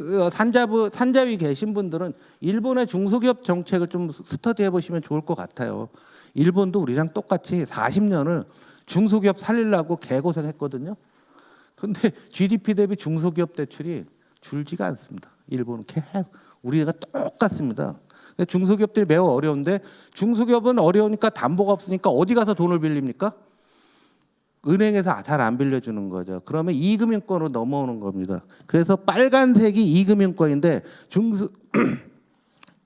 산자위 계신 분들은 일본의 중소기업 정책을 좀 스터디해 보시면 좋을 것 같아요. 일본도 우리랑 똑같이 40년을 중소기업 살리려고 개고생했거든요. 근데 GDP 대비 중소기업 대출이 줄지가 않습니다. 일본은 계속 우리가 똑같습니다. 중소기업들이 매우 어려운데 중소기업은 어려우니까 담보가 없으니까 어디 가서 돈을 빌립니까? 은행에서 잘 안 빌려주는 거죠. 그러면 이금융권으로 넘어오는 겁니다. 그래서 빨간색이 이금융권인데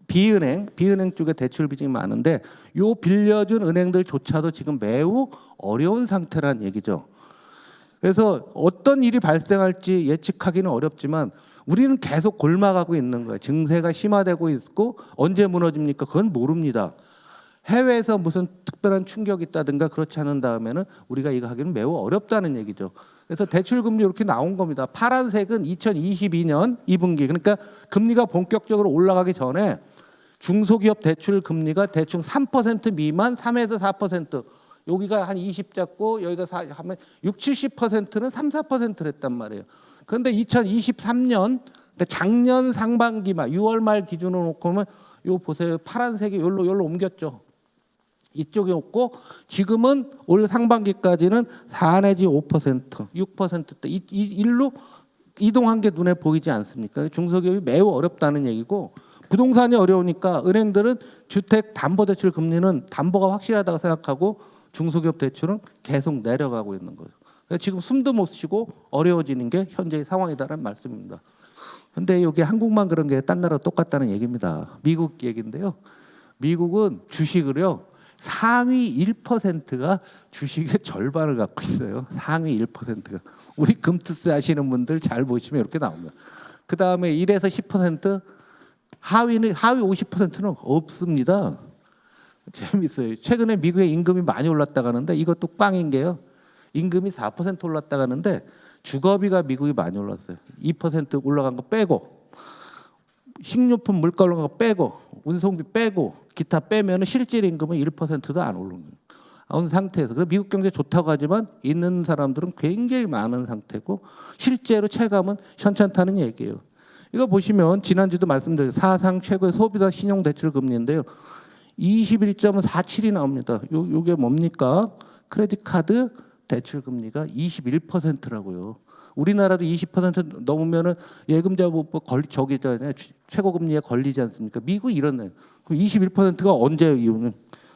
비은행 쪽에 대출 비중이 많은데 요 빌려준 은행들조차도 지금 매우 어려운 상태란 얘기죠. 그래서 어떤 일이 발생할지 예측하기는 어렵지만 우리는 계속 골마가고 있는 거예요. 증세가 심화되고 있고 언제 무너집니까? 그건 모릅니다. 해외에서 무슨 특별한 충격이 있다든가 그렇지 않은 다음에는 우리가 이거 하기는 매우 어렵다는 얘기죠. 그래서 대출금리 이렇게 나온 겁니다. 파란색은 2022년 2분기 그러니까 금리가 본격적으로 올라가기 전에 중소기업 대출 금리가 대충 3% 미만 3에서 4% 여기가 한 20 잡고 여기가 하면 6, 70%는 3, 4%를 했단 말이에요. 그런데 2023년 작년 상반기 말 6월 말 기준으로 놓고 보면 요 보세요. 파란색이 여기로 옮겼죠. 이쪽에 없고 지금은 올 상반기까지는 4 내지 5%, 6%대 일로 이동한 게 눈에 보이지 않습니까? 중소기업이 매우 어렵다는 얘기고 부동산이 어려우니까 은행들은 주택 담보대출 금리는 담보가 확실하다고 생각하고 중소기업 대출은 계속 내려가고 있는 거죠. 지금 숨도 못 쉬고 어려워지는 게 현재의 상황이다라는 말씀입니다. 근데 이게 한국만 그런 게 딴 나라 똑같다는 얘기입니다. 미국 얘기인데요. 미국은 주식을요. 상위 1%가 주식의 절반을 갖고 있어요. 상위 1%가. 우리 금투스 하시는 분들 잘 보시면 이렇게 나옵니다. 그 다음에 1에서 10% 하위 50%는 없습니다. 재밌어요. 최근에 미국의 임금이 많이 올랐다 가는데 이것도 꽝인 게요. 임금이 4% 올랐다 가는데 주거비가 미국이 많이 올랐어요. 2% 올라간 거 빼고 식료품 물가 올라간 거 빼고 운송비 빼고 기타 빼면 실질 임금은 1%도 안 오르는 상태에서 그래서 미국 경제 좋다고 하지만 있는 사람들은 굉장히 많은 상태고 실제로 체감은 현찮다는 얘기예요. 이거 보시면 지난주도 말씀드렸죠. 사상 최고의 소비자 신용대출 금리인데요. 21.47이 나옵니다. 요게 뭡니까? 크레딧 카드 대출 금리가 21%라고요. 우리나라도 20% 넘으면은 예금자보법 저기잖아요. 최고 금리에 걸리지 않습니까? 미국 이런 21%가 언제 이후는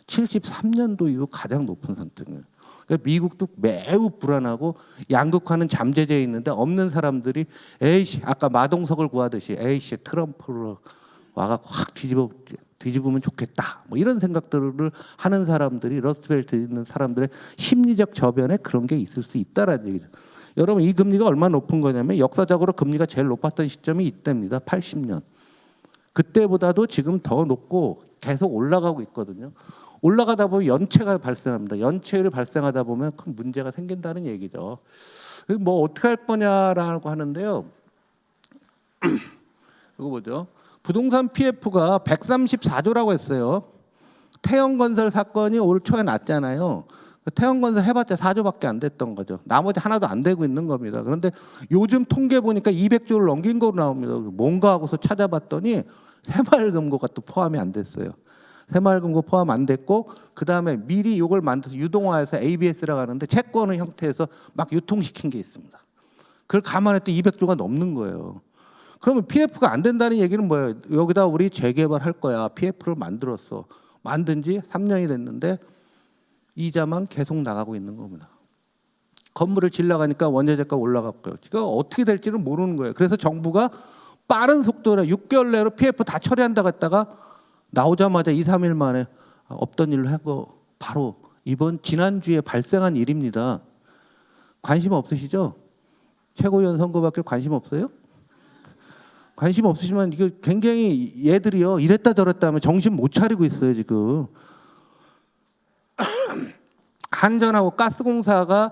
73년도 이후 가장 높은 상태예요. 그러니까 미국도 매우 불안하고 양극화는 잠재되어 있는데 없는 사람들이 에이씨 아까 마동석을 구하듯이 에이씨 트럼프로 와가 확 뒤집으면 좋겠다. 뭐 이런 생각들을 하는 사람들이 러스트벨트 있는 사람들의 심리적 저변에 그런 게 있을 수 있다라는 얘기죠. 여러분 이 금리가 얼마나 높은 거냐면 역사적으로 금리가 제일 높았던 시점이 이때입니다. 80년. 그때보다도 지금 더 높고 계속 올라가고 있거든요. 올라가다 보면 연체가 발생합니다. 연체율이 발생하다 보면 큰 문제가 생긴다는 얘기죠. 뭐 어떻게 할 거냐라고 하는데요. 이거 뭐죠? 부동산 PF가 134조라고 했어요. 태영건설 사건이 올 초에 났잖아요. 태양건설 해봤자 4조밖에 안 됐던 거죠. 나머지 하나도 안 되고 있는 겁니다. 그런데 요즘 통계 보니까 200조를 넘긴 거로 나옵니다. 뭔가 하고서 찾아봤더니 새마을금고가 또 포함이 안 됐어요. 새마을금고 포함 안 됐고 그 다음에 미리 이걸 만들어서 유동화해서 ABS라고 하는데 채권의 형태에서 막 유통시킨 게 있습니다. 그걸 감안했더니 200조가 넘는 거예요. 그러면 PF가 안 된다는 얘기는 뭐예요? 여기다 우리 재개발할 거야. PF를 만들었어. 만든 지 3년이 됐는데 이자만 계속 나가고 있는 겁니다. 건물을 질러가니까 원자재가 올라갔고요. 지금 어떻게 될지는 모르는 거예요. 그래서 정부가 빠른 속도로 6개월 내로 PF 다 처리한다고 했다가 나오자마자 2, 3일 만에 없던 일로 하고 바로 이번 지난주에 발생한 일입니다. 관심 없으시죠? 최고위원 선거밖에 관심 없어요? 관심 없으시면 이게 굉장히 얘들이요 이랬다 저랬다 하면 정신 못 차리고 있어요 지금. 한전하고 가스공사가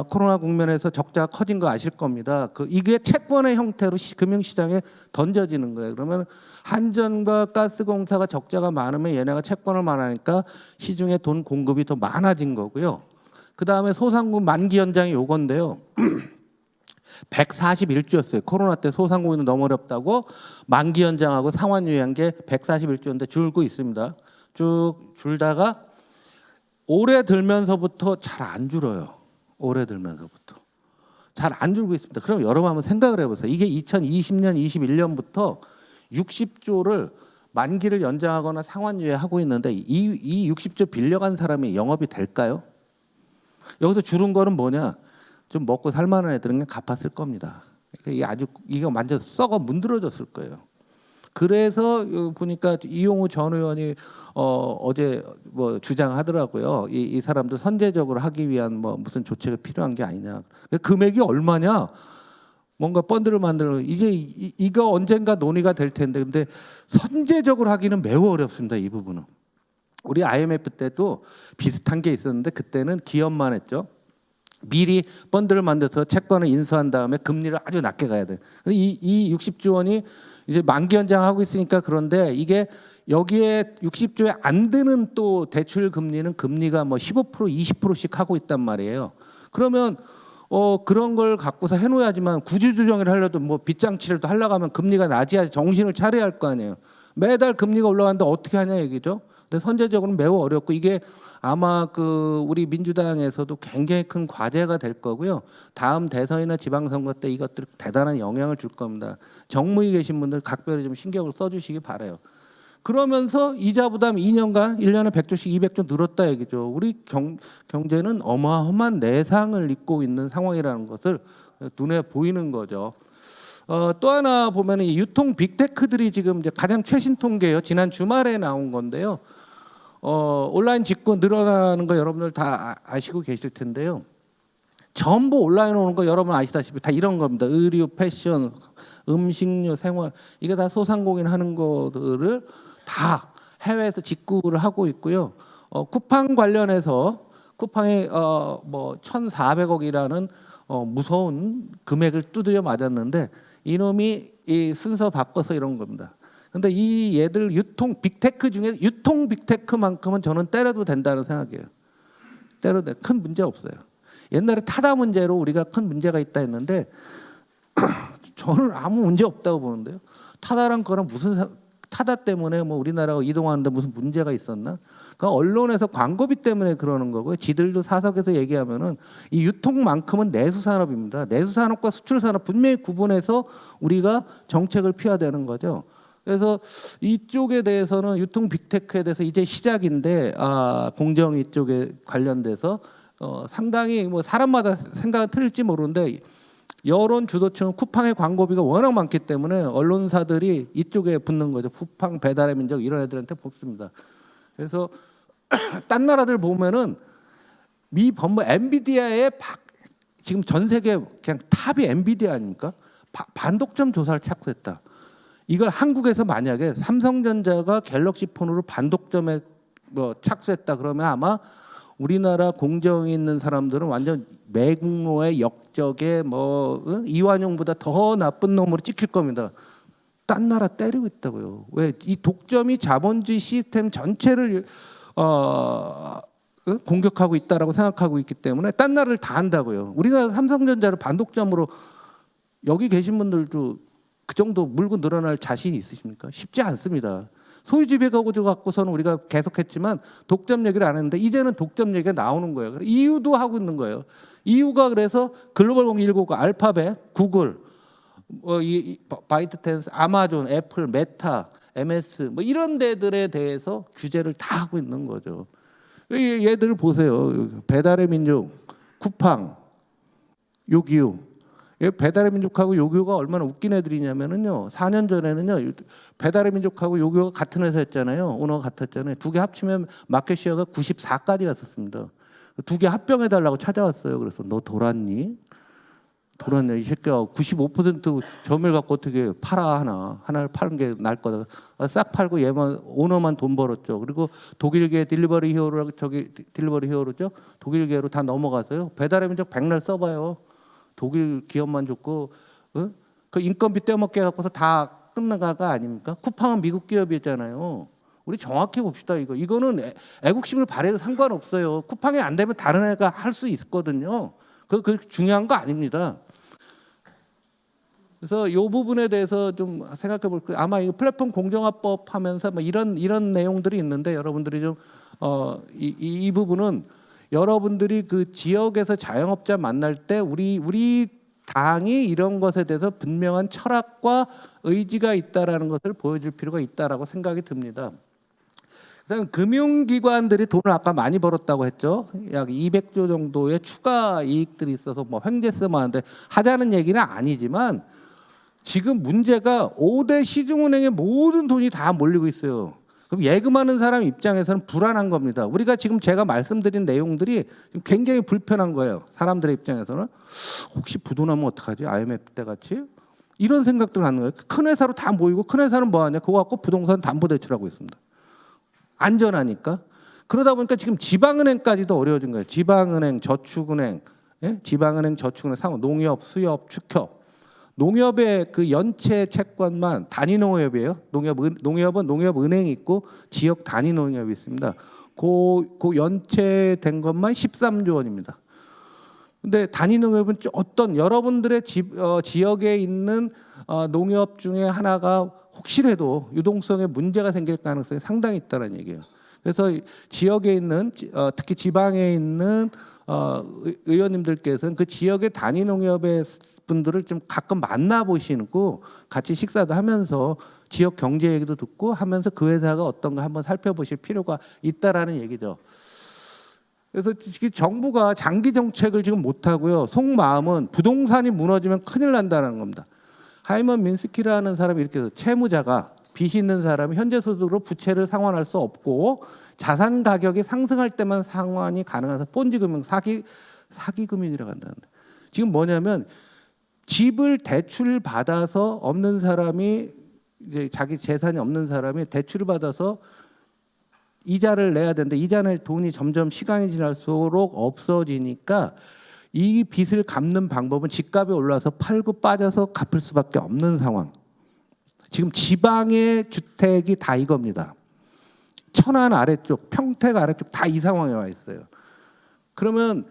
코로나 국면에서 적자가 커진 거 아실 겁니다. 이게 채권의 형태로 금융시장에 던져지는 거예요. 그러면 한전과 가스공사가 적자가 많으면 얘네가 채권을 많으니까 시중에 돈 공급이 더 많아진 거고요. 그 다음에 소상공인 만기 연장이 요건데요. 141조였어요. 코로나 때 소상공인은 너무 어렵다고 만기 연장하고 상환 유예한 게 141조인데 줄고 있습니다. 쭉 줄다가 올해 들면서부터 잘 안 줄어요. 올해 들면서부터 잘 안 줄고 있습니다. 그럼 여러분 한번 생각을 해보세요. 이게 2020년, 21년부터 60조를 만기를 연장하거나 상환 유예하고 있는데 이 60조 빌려간 사람이 영업이 될까요? 여기서 줄은 거는 뭐냐? 좀 먹고 살만한 애들은 그냥 갚았을 겁니다. 이게 아주 이거 완전 썩어 문드러졌을 거예요. 그래서 보니까 이용우 전 의원이 어제 뭐 주장하더라고요. 이 사람들 선제적으로 하기 위한 뭐 무슨 조치가 필요한 게 아니냐. 금액이 얼마냐? 뭔가 펀드를 만들어 이게 이거 언젠가 논의가 될 텐데 근데 선제적으로 하기는 매우 어렵습니다. 이 부분은. 우리 IMF 때도 비슷한 게 있었는데 그때는 기업만 했죠. 미리 펀드를 만들어서 채권을 인수한 다음에 금리를 아주 낮게 가야 돼. 이 60조 원이 이제 만기 연장하고 있으니까 그런데 이게 여기에 60조에 안 드는 또 대출 금리는 금리가 뭐 15% 20%씩 하고 있단 말이에요. 그러면 그런 걸 갖고서 해놓아야지만 구조조정을 하려도 뭐 빚장치를 또 하려고 하면 금리가 낮아야 정신을 차려야 할 거 아니에요. 매달 금리가 올라가는데 어떻게 하냐 얘기죠. 근데 선제적으로는 매우 어렵고 이게 아마 우리 민주당에서도 굉장히 큰 과제가 될 거고요. 다음 대선이나 지방선거 때 이것들 대단한 영향을 줄 겁니다. 정무에 계신 분들 각별히 좀 신경을 써주시기 바라요. 그러면서 이자 부담 2년간 1년에 100조씩 200조 늘었다 얘기죠. 우리 경제는 어마어마한 내상을 입고 있는 상황이라는 것을 눈에 보이는 거죠. 또 하나 보면 유통 빅테크들이 지금 이제 가장 최신 통계예요. 지난 주말에 나온 건데요. 온라인 직구 늘어나는 거 여러분들 다 아시고 계실 텐데요. 전부 온라인 오는 거 여러분 아시다시피 다 이런 겁니다. 의류, 패션, 음식료, 생활 이게 다 소상공인 하는 거들을 다 해외에서 직구를 하고 있고요. 쿠팡 관련해서 쿠팡이 뭐 1,400억이라는 무서운 금액을 두드려 맞았는데 이놈이 이 순서 바꿔서 이런 겁니다. 근데 이 얘들 유통 빅테크 중에 유통 빅테크만큼은 저는 때려도 된다는 생각이에요. 때려도 큰 문제 없어요. 옛날에 타다 문제로 우리가 큰 문제가 있다 했는데 저는 아무 문제 없다고 보는데요. 타다란 거는 무슨 타다 때문에 뭐 우리나라가 이동하는데 무슨 문제가 있었나? 그 언론에서 광고비 때문에 그러는 거고요. 지들도 사석에서 얘기하면은 이 유통만큼은 내수산업입니다. 내수산업과 수출산업 분명히 구분해서 우리가 정책을 피워야 되는 거죠. 그래서 이쪽에 대해서는 유통 빅테크에 대해서 이제 시작인데 공정위 쪽에 관련돼서 상당히 뭐 사람마다 생각은 틀릴지 모르는데 여론 주도층은 쿠팡의 광고비가 워낙 많기 때문에 언론사들이 이쪽에 붙는 거죠. 쿠팡, 배달의 민족 이런 애들한테 붙습니다. 그래서 딴 나라들 보면은 미 법무 엔비디아의 지금 전 세계 그냥 탑이 엔비디아 아닙니까? 반독점 조사를 착수했다. 이걸 한국에서 만약에 삼성전자가 갤럭시 폰으로 반독점에 뭐 착수했다 그러면 아마 우리나라 공정이 있는 사람들은 완전 매국노의 역적의 뭐 이완용보다 더 나쁜 놈으로 찍힐 겁니다. 딴 나라 때리고 있다고요. 왜? 이 독점이 자본주의 시스템 전체를 공격하고 있다라고 생각하고 있기 때문에 딴 나라를 다 한다고요. 우리나라 삼성전자를 반독점으로 여기 계신 분들도 그 정도 물고 늘어날 자신이 있으십니까? 쉽지 않습니다. 소유 지배 거부제 갖고서는 우리가 계속했지만 독점 얘기를 안 했는데 이제는 독점 얘기가 나오는 거예요. 이유도 하고 있는 거예요. 이유가 그래서 글로벌 공인일고가 알파벳, 구글, 바이트댄스, 아마존, 애플, 메타, MS 뭐 이런 데들에 대해서 규제를 다 하고 있는 거죠. 얘들 보세요. 배달의 민족, 쿠팡, 요기요. 배달의 민족하고 요기요가 얼마나 웃긴 애들이냐면은요. 4년 전에는요. 배달의 민족하고 요기요가 같은 회사였잖아요. 오너가 같았잖아요. 두 개 합치면 마켓 시어가 94까지 갔었습니다. 두 개 합병해 달라고 찾아왔어요. 그래서 너 돌았니? 돌았네 이 새끼야. 95% 점유율 갖고 어떻게 팔아 하나를 파는 게 나을 거다. 싹 팔고 얘만 오너만 돈 벌었죠. 그리고 독일계 딜리버리 히어로라고 저기 딜리버리 히어로죠. 독일계로 다 넘어가서요. 배달의 민족 백날 써봐요. 독일 기업만 좋고 그 인건비 떼먹게 갖고서 다 끝나가가 아닙니까? 쿠팡은 미국 기업이잖아요. 우리 정확히 봅시다. 이거는 애국심을 발휘해도 상관없어요. 쿠팡이 안 되면 다른 애가 할 수 있거든요. 그 중요한 거 아닙니다. 그래서 이 부분에 대해서 좀 생각해 볼 거예요. 아마 이 플랫폼 공정화법 하면서 뭐 이런 내용들이 있는데 여러분들이 좀 이 부분은 여러분들이 그 지역에서 자영업자 만날 때 우리 당이 이런 것에 대해서 분명한 철학과 의지가 있다라는 것을 보여줄 필요가 있다라고 생각이 듭니다. 그다음 금융기관들이 돈을 아까 많이 벌었다고 했죠. 약 200조 정도의 추가 이익들이 있어서 뭐 횡재쓰면 하는데 하자는 얘기는 아니지만 지금 문제가 5대 시중은행의 모든 돈이 다 몰리고 있어요. 그럼 예금하는 사람 입장에서는 불안한 겁니다. 우리가 지금 제가 말씀드린 내용들이 굉장히 불편한 거예요. 사람들의 입장에서는 혹시 부도나면 어떡하지? IMF 때 같이? 이런 생각들 하는 거예요. 큰 회사로 다 모이고 큰 회사는 뭐 하냐? 그거 갖고 부동산 담보대출하고 있습니다. 안전하니까. 그러다 보니까 지금 지방은행까지도 어려워진 거예요. 지방은행, 저축은행, 지방은행, 저축은행, 상호, 농협, 수협, 축협. 농협의 그 연체 채권만 단위 농협이에요. 농협은 농협은행이 있고 지역 단위 농협이 있습니다. 그 연체된 것만 13조 원입니다. 근데 단위 농협은 어떤 여러분들의 지역에 있는 농협 중에 하나가 혹시라도 유동성에 문제가 생길 가능성이 상당히 있다는 얘기예요. 그래서 지역에 있는 특히 지방에 있는 의원님들께서는 그 지역의 단위 농협의 분들을 좀 가끔 만나 보시고 같이 식사도 하면서 지역 경제 얘기도 듣고 하면서 그 회사가 어떤가 한번 살펴보실 필요가 있다라는 얘기죠. 그래서 정부가 장기 정책을 지금 못 하고요. 속마음은 부동산이 무너지면 큰일 난다는 겁니다. 하이먼 민스키라는 사람이 이렇게 해서 채무자가 빚이 있는 사람이 현재 소득으로 부채를 상환할 수 없고 자산 가격이 상승할 때만 상환이 가능해서 본지 금융 사기 금융이라고 한다는데 지금 뭐냐면 집을 대출 받아서 없는 사람이 이제 자기 재산이 없는 사람이 대출을 받아서 이자를 내야 되는데 이자 낼 돈이 점점 시간이 지날수록 없어지니까 이 빚을 갚는 방법은 집값이 올라서 팔고 빠져서 갚을 수밖에 없는 상황. 지금 지방의 주택이 다 이겁니다. 천안 아래쪽, 평택 아래쪽 다 이 상황에 와 있어요. 그러면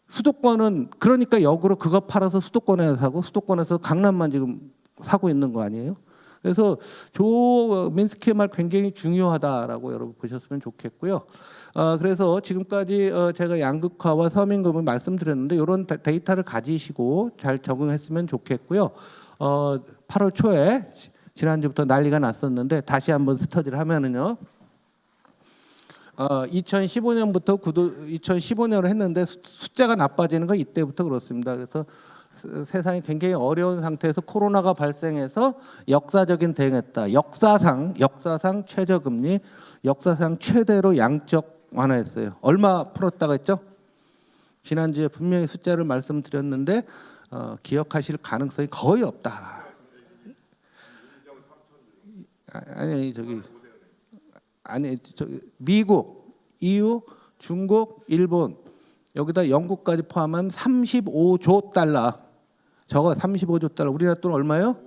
수도권은 그러니까 역으로 그거 팔아서 수도권에서 사고 수도권에서 강남만 지금 사고 있는 거 아니에요? 그래서 조 민스키의 말 굉장히 중요하다라고 여러분 보셨으면 좋겠고요. 그래서 지금까지 제가 양극화와 서민금을 말씀드렸는데 이런 데이터를 가지시고 잘 적응했으면 좋겠고요. 8월 초에 지난주부터 난리가 났었는데 다시 한번 스터디를 하면은요. 2015년부터 2015년을 했는데 숫자가 나빠지는 건 이때부터 그렇습니다. 그래서 세상이 굉장히 어려운 상태에서 코로나가 발생해서 역사적인 대응했다. 역사상 최저금리, 역사상 최대로 양적 완화했어요. 얼마 풀었다고 했죠? 지난주에 분명히 숫자를 말씀드렸는데 기억하실 가능성이 거의 없다. 미국, EU, 중국, 일본 여기다 영국까지 포함하면 35조 달러. 저거 35조 달러. 우리나라 돈 얼마요?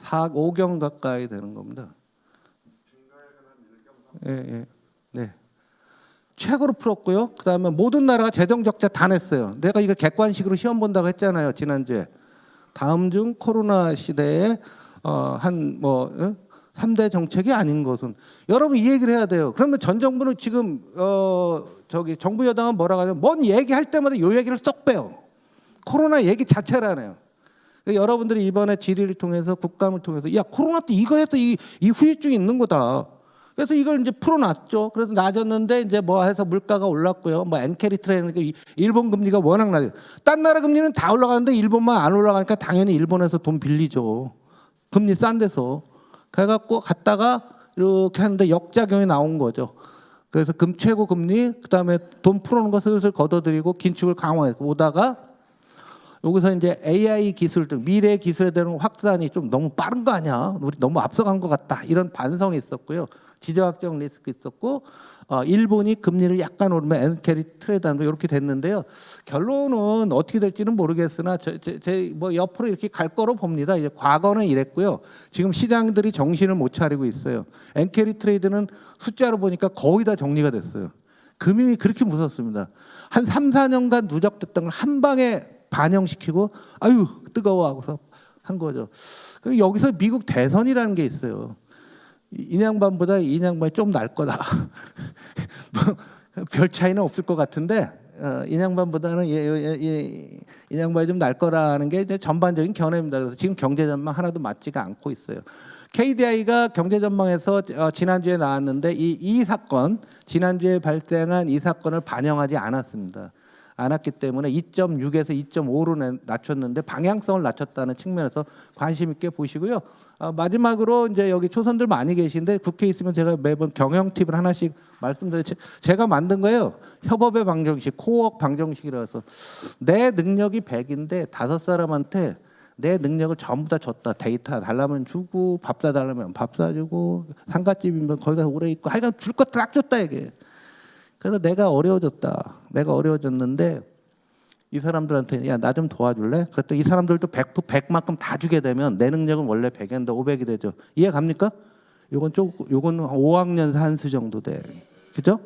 5경 가까이 되는 겁니다. 예. 네. 최고로 풀었고요. 그다음에 모든 나라가 재정 적자 다 냈어요. 내가 이거 객관식으로 시험 본다고 했잖아요. 지난주에. 다음 중 코로나 시대에 한뭐 3대 정책이 아닌 것은 여러분 이 얘기를 해야 돼요. 그러면 전 정부는 지금 저기 정부 여당은 뭐라고 하냐면 뭔 얘기할 때마다 요 얘기를 쏙 빼요. 코로나 얘기 자체를 안 해요. 여러분들이 이번에 질의를 통해서 국감을 통해서 야 코로나 때 이거 해서 이 후유증이 있는 거다. 그래서 이걸 이제 풀어놨죠. 그래서 낮았는데 이제 뭐 해서 물가가 올랐고요. 뭐 엔캐리 트레이드 일본 금리가 워낙 낮아요. 딴 나라 금리는 다 올라가는데 일본만 안 올라가니까 당연히 일본에서 돈 빌리죠. 금리 싼 데서. 그래갖고 갔다가 이렇게 하는데 역작용이 나온 거죠. 그래서 최고 금리 그다음에 돈 풀어놓은 거 슬슬 걷어들이고 긴축을 강화해서 오다가 여기서 이제 AI 기술 등 미래 기술에 대한 확산이 좀 너무 빠른 거 아니야? 우리 너무 앞서간 것 같다. 이런 반성이 있었고요. 지정학적 리스크 있었고 일본이 금리를 약간 오르면 엔캐리 트레이드한다 이렇게 됐는데요. 결론은 어떻게 될지는 모르겠으나 제 뭐 옆으로 이렇게 갈 거로 봅니다. 이제 과거는 이랬고요. 지금 시장들이 정신을 못 차리고 있어요. 엔캐리 트레이드는 숫자로 보니까 거의 다 정리가 됐어요. 금융이 그렇게 무섭습니다. 한 3, 4년간 누적됐던 걸 한 방에 반영시키고 아유 뜨거워 하고서 한 거죠. 그리고 여기서 미국 대선이라는 게 있어요. 이 양반보다 이 양반이 좀 날 거다. 뭐 별 차이는 없을 것 같은데 이 양반보다는 이 양반이 좀 날 거라는 게 이제 전반적인 견해입니다. 그래서 지금 경제 전망 하나도 맞지가 않고 있어요. KDI가 경제 전망에서 지난주에 나왔는데 이 사건 지난주에 발생한 이 사건을 반영하지 않았습니다. 않았기 때문에 2.6에서 2.5로 낮췄는데 방향성을 낮췄다는 측면에서 관심 있게 보시고요. 마지막으로 이제 여기 초선들 많이 계신데 국회에 있으면 제가 매번 경영 팁을 하나씩 말씀드리죠. 제가 만든 거예요. 협업의 방정식, 코어워크 방정식이라서 내 능력이 100인데 5사람한테 내 능력을 전부 다 줬다. 데이터 달라면 주고 밥 사달라면 밥 사주고 상갓집이면 거기 가서 오래 있고 하여간 줄 거 딱 줬다 이게. 그래서 내가 어려워졌다. 내가 어려워졌는데 이 사람들한테 야 나 좀 도와줄래? 그랬더니 이 사람들도 100만큼 다 주게 되면 내 능력은 원래 100인데 500이 되죠. 이해 갑니까? 요건 5학년 산수 정도 돼. 그죠?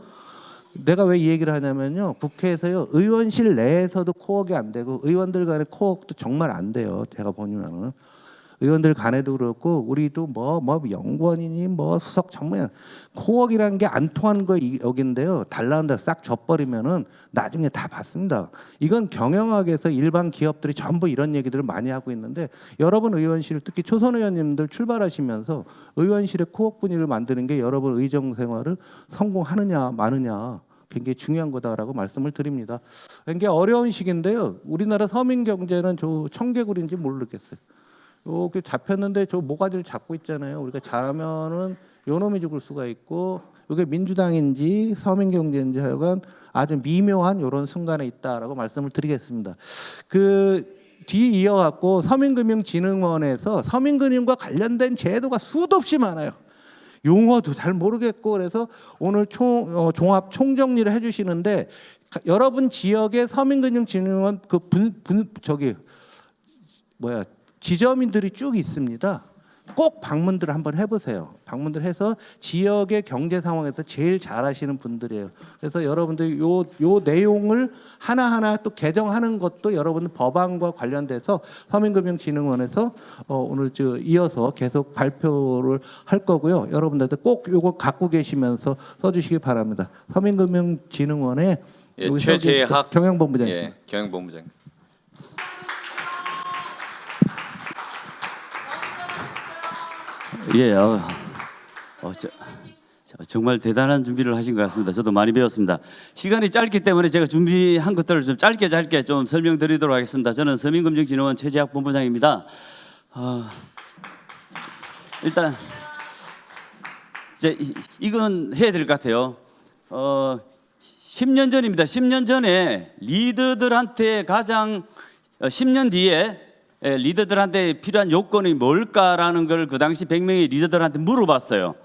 내가 왜 이 얘기를 하냐면요. 국회에서요. 의원실 내에서도 코어가 안 되고 의원들 간의 코어도 정말 안 돼요. 제가 보면은. 의원들 간에도 그렇고 우리도 뭐 연구원이니 뭐 수석 전문 코어이라는 게 안 통하는 거 여긴데요. 달라는 데 싹 져버리면은 나중에 다 받습니다. 이건 경영학에서 일반 기업들이 전부 이런 얘기들을 많이 하고 있는데 여러분 의원실 특히 초선 의원님들 출발하시면서 의원실의 코어 분위기를 만드는 게 여러분 의정 생활을 성공하느냐 마느냐 굉장히 중요한 거다라고 말씀을 드립니다. 굉장히 어려운 시기인데요. 우리나라 서민 경제는 저 청개구리인지 모르겠어요. 이렇게 잡혔는데 저 모가지를 잡고 있잖아요. 우리가 잘하면은 요놈이 죽을 수가 있고 이게 민주당인지 서민경제인지 하여간 아주 미묘한 이런 순간에 있다라고 말씀을 드리겠습니다. 그 뒤 이어갖고 서민금융진흥원에서 서민금융과 관련된 제도가 수도 없이 많아요. 용어도 잘 모르겠고 그래서 오늘 종합 총정리를 해주시는데 여러분 지역의 서민금융진흥원 지점인들이 쭉 있습니다. 꼭 방문들을 한번 해보세요. 방문들 해서 지역의 경제 상황에서 제일 잘하시는 분들이에요. 그래서 여러분들 요 내용을 하나하나 또 개정하는 것도 여러분 법안과 관련돼서 서민금융진흥원에서 오늘 이어서 계속 발표를 할 거고요. 여러분들도 꼭 요거 갖고 계시면서 써주시기 바랍니다. 서민금융진흥원의 최재학 경영본부장님. 경영본부장. 예, 정말 대단한 준비를 하신 것 같습니다. 저도 많이 배웠습니다. 시간이 짧기 때문에 제가 준비한 것들을 좀 짧게 좀 설명드리도록 하겠습니다. 저는 서민금융진흥원 최재학 본부장입니다. 일단 이제 이건 해야 될 것 같아요. 10년 전입니다. 10년 전에 리더들한테 가장 10년 뒤에 리더들한테 필요한 요건이 뭘까라는 걸 그 당시 100명의 리더들한테 물어봤어요.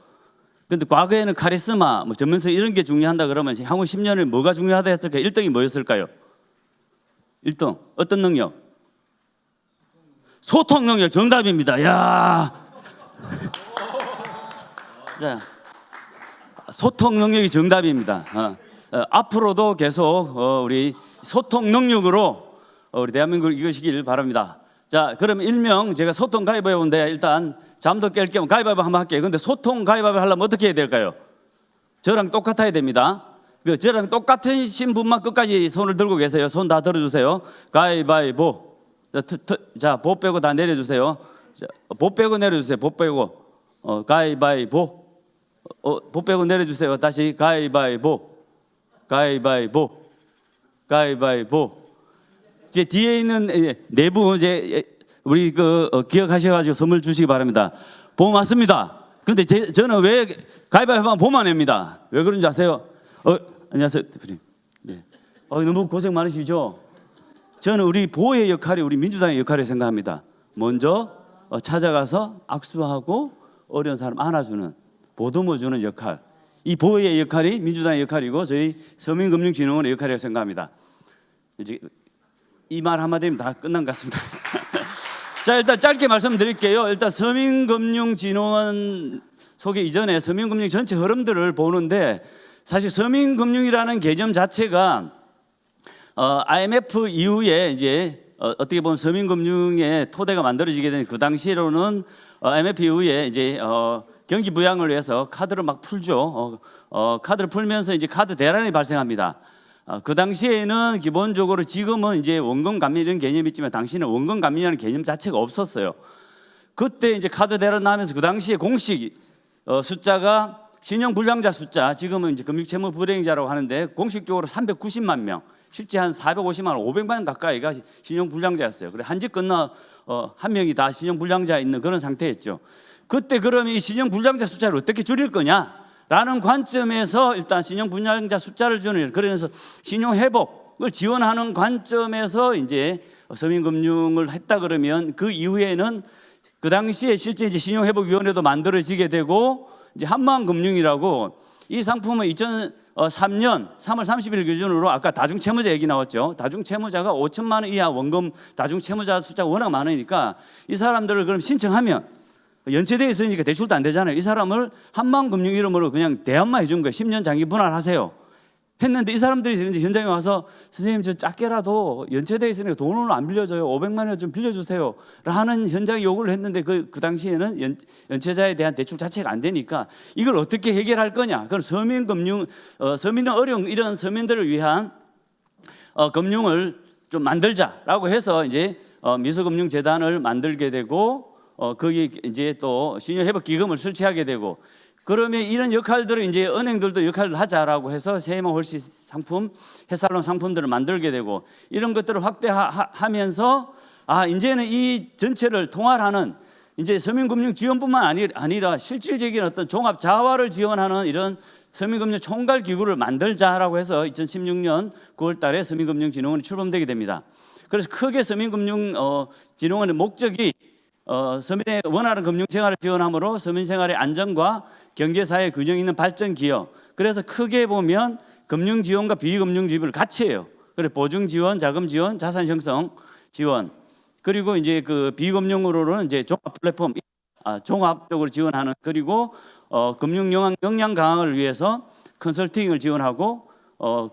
그런데 과거에는 카리스마, 뭐 전문성 이런 게 중요한다 그러면 향후 10년을 뭐가 중요하다 했을까요? 1등이 뭐였을까요? 1등 어떤 능력? 소통 능력 정답입니다. 야, 자, 소통 능력이 정답입니다. 앞으로도 계속 우리 소통 능력으로 우리 대한민국을 이끄시길 바랍니다. 자, 그럼 일명 제가 소통 가위바위보인데 일단 잠도 깰 겸 가위바위보 한번 할게요. 근데 소통 가위바위보 하려면 어떻게 해야 될까요? 저랑 똑같아야 됩니다. 그 저랑 똑같으신 분만 끝까지 손을 들고 계세요. 손 다 들어주세요. 가위바위보. 자, 보 빼고 다 내려주세요. 자, 보 빼고 내려주세요. 보 빼고. 가위바위보. 보 빼고 내려주세요. 다시 가위바위보. 가위바위보. 가위바위보. 이제 뒤에 있는 네 분 이제 우리 기억하셔가지고 선물 주시기 바랍니다. 보 맞습니다. 근데 저는 왜 가위바위보만 보만 냅니다. 왜 그런지 아세요? 안녕하세요, 대표님. 네. 너무 고생 많으시죠? 저는 우리 보의 역할이 우리 민주당의 역할을 생각합니다. 먼저 찾아가서 악수하고 어려운 사람 안아주는, 보듬어주는 역할. 이 보의 역할이 민주당의 역할이고 저희 서민금융진흥원의 역할이라고 생각합니다. 이제 이 말 한마디면 다 끝난 것 같습니다. 자, 일단 짧게 말씀드릴게요. 일단 서민금융진흥원 소개 이전에 서민금융 전체 흐름들을 보는데 사실 서민금융이라는 개념 자체가 IMF 이후에 이제 어떻게 보면 서민금융의 토대가 만들어지게 된 그 당시로는 IMF 이후에 이제 경기 부양을 위해서 카드를 막 풀죠. 카드를 풀면서 이제 카드 대란이 발생합니다. 그 당시에는 기본적으로 지금은 이제 원금 감면 이런 개념이 있지만 당시는 원금 감면이라는 개념 자체가 없었어요. 그때 이제 카드 대란 나면서 그 당시에 공식 숫자가 신용 불량자 숫자, 지금은 이제 금융채무 불이행자라고 하는데 공식적으로 390만 명, 실제 한 450만 원, 500만 원 가까이가 신용 불량자였어요. 그래 한 집 건너 한 명이 다 신용 불량자 있는 그런 상태였죠. 그때 그러면 이 신용 불량자 숫자를 어떻게 줄일 거냐라는 관점에서 일단 신용 불량자 숫자를 줄이는, 그래서 신용 회복을 지원하는 관점에서 이제 서민금융을 했다 그러면 그 이후에는 그 당시에 실제 이제 신용회복위원회도 만들어지게 되고 이제 한마음금융이라고 이 상품은 2003년 3월 30일 기준으로 아까 다중채무자 얘기 나왔죠. 다중채무자가 5천만 원 이하 원금 다중채무자 숫자가 워낙 많으니까 이 사람들을 그럼 신청하면 연체되어 있으니까 대출도 안 되잖아요. 이 사람을 한마음금융 이름으로 그냥 대안만 해준 거예요. 10년 장기 분할하세요. 했는데 이 사람들이 이제 현장에 와서 선생님 저 작게라도 연체되어 있으니까 돈을 안 빌려줘요. 500만 원 좀 빌려주세요. 라는 현장에 요구를 했는데 그 당시에는 연체자에 대한 대출 자체가 안 되니까 이걸 어떻게 해결할 거냐. 그럼 서민금융, 서민은 어려운 이런 서민들을 위한 금융을 좀 만들자라고 해서 이제 미소금융재단을 만들게 되고 거기 이제 또 신용회복기금을 설치하게 되고 그러면 이런 역할들을 이제 은행들도 역할을 하자라고 해서 세이머 홀씨 상품, 해살론 상품들을 만들게 되고 이런 것들을 확대하면서 이제는 이 전체를 통할하는 이제 서민금융지원뿐만 아니라 실질적인 어떤 종합 자활을 지원하는 이런 서민금융 총괄 기구를 만들자라고 해서 2016년 9월달에 서민금융진흥원이 출범되게 됩니다. 그래서 크게 서민금융진흥원의 목적이 서민의 원활한 금융생활을 지원함으로 서민생활의 안정과 경제사회 균형 있는 발전 기여. 그래서 크게 보면 금융지원과 비금융지원을 같이 해요. 그래 보증지원, 자금지원, 자산 형성 지원. 그리고 이제 그 비금융으로는 이제 종합 플랫폼, 종합적으로 지원하는, 그리고 금융 역량 강화를 위해서 컨설팅을 지원하고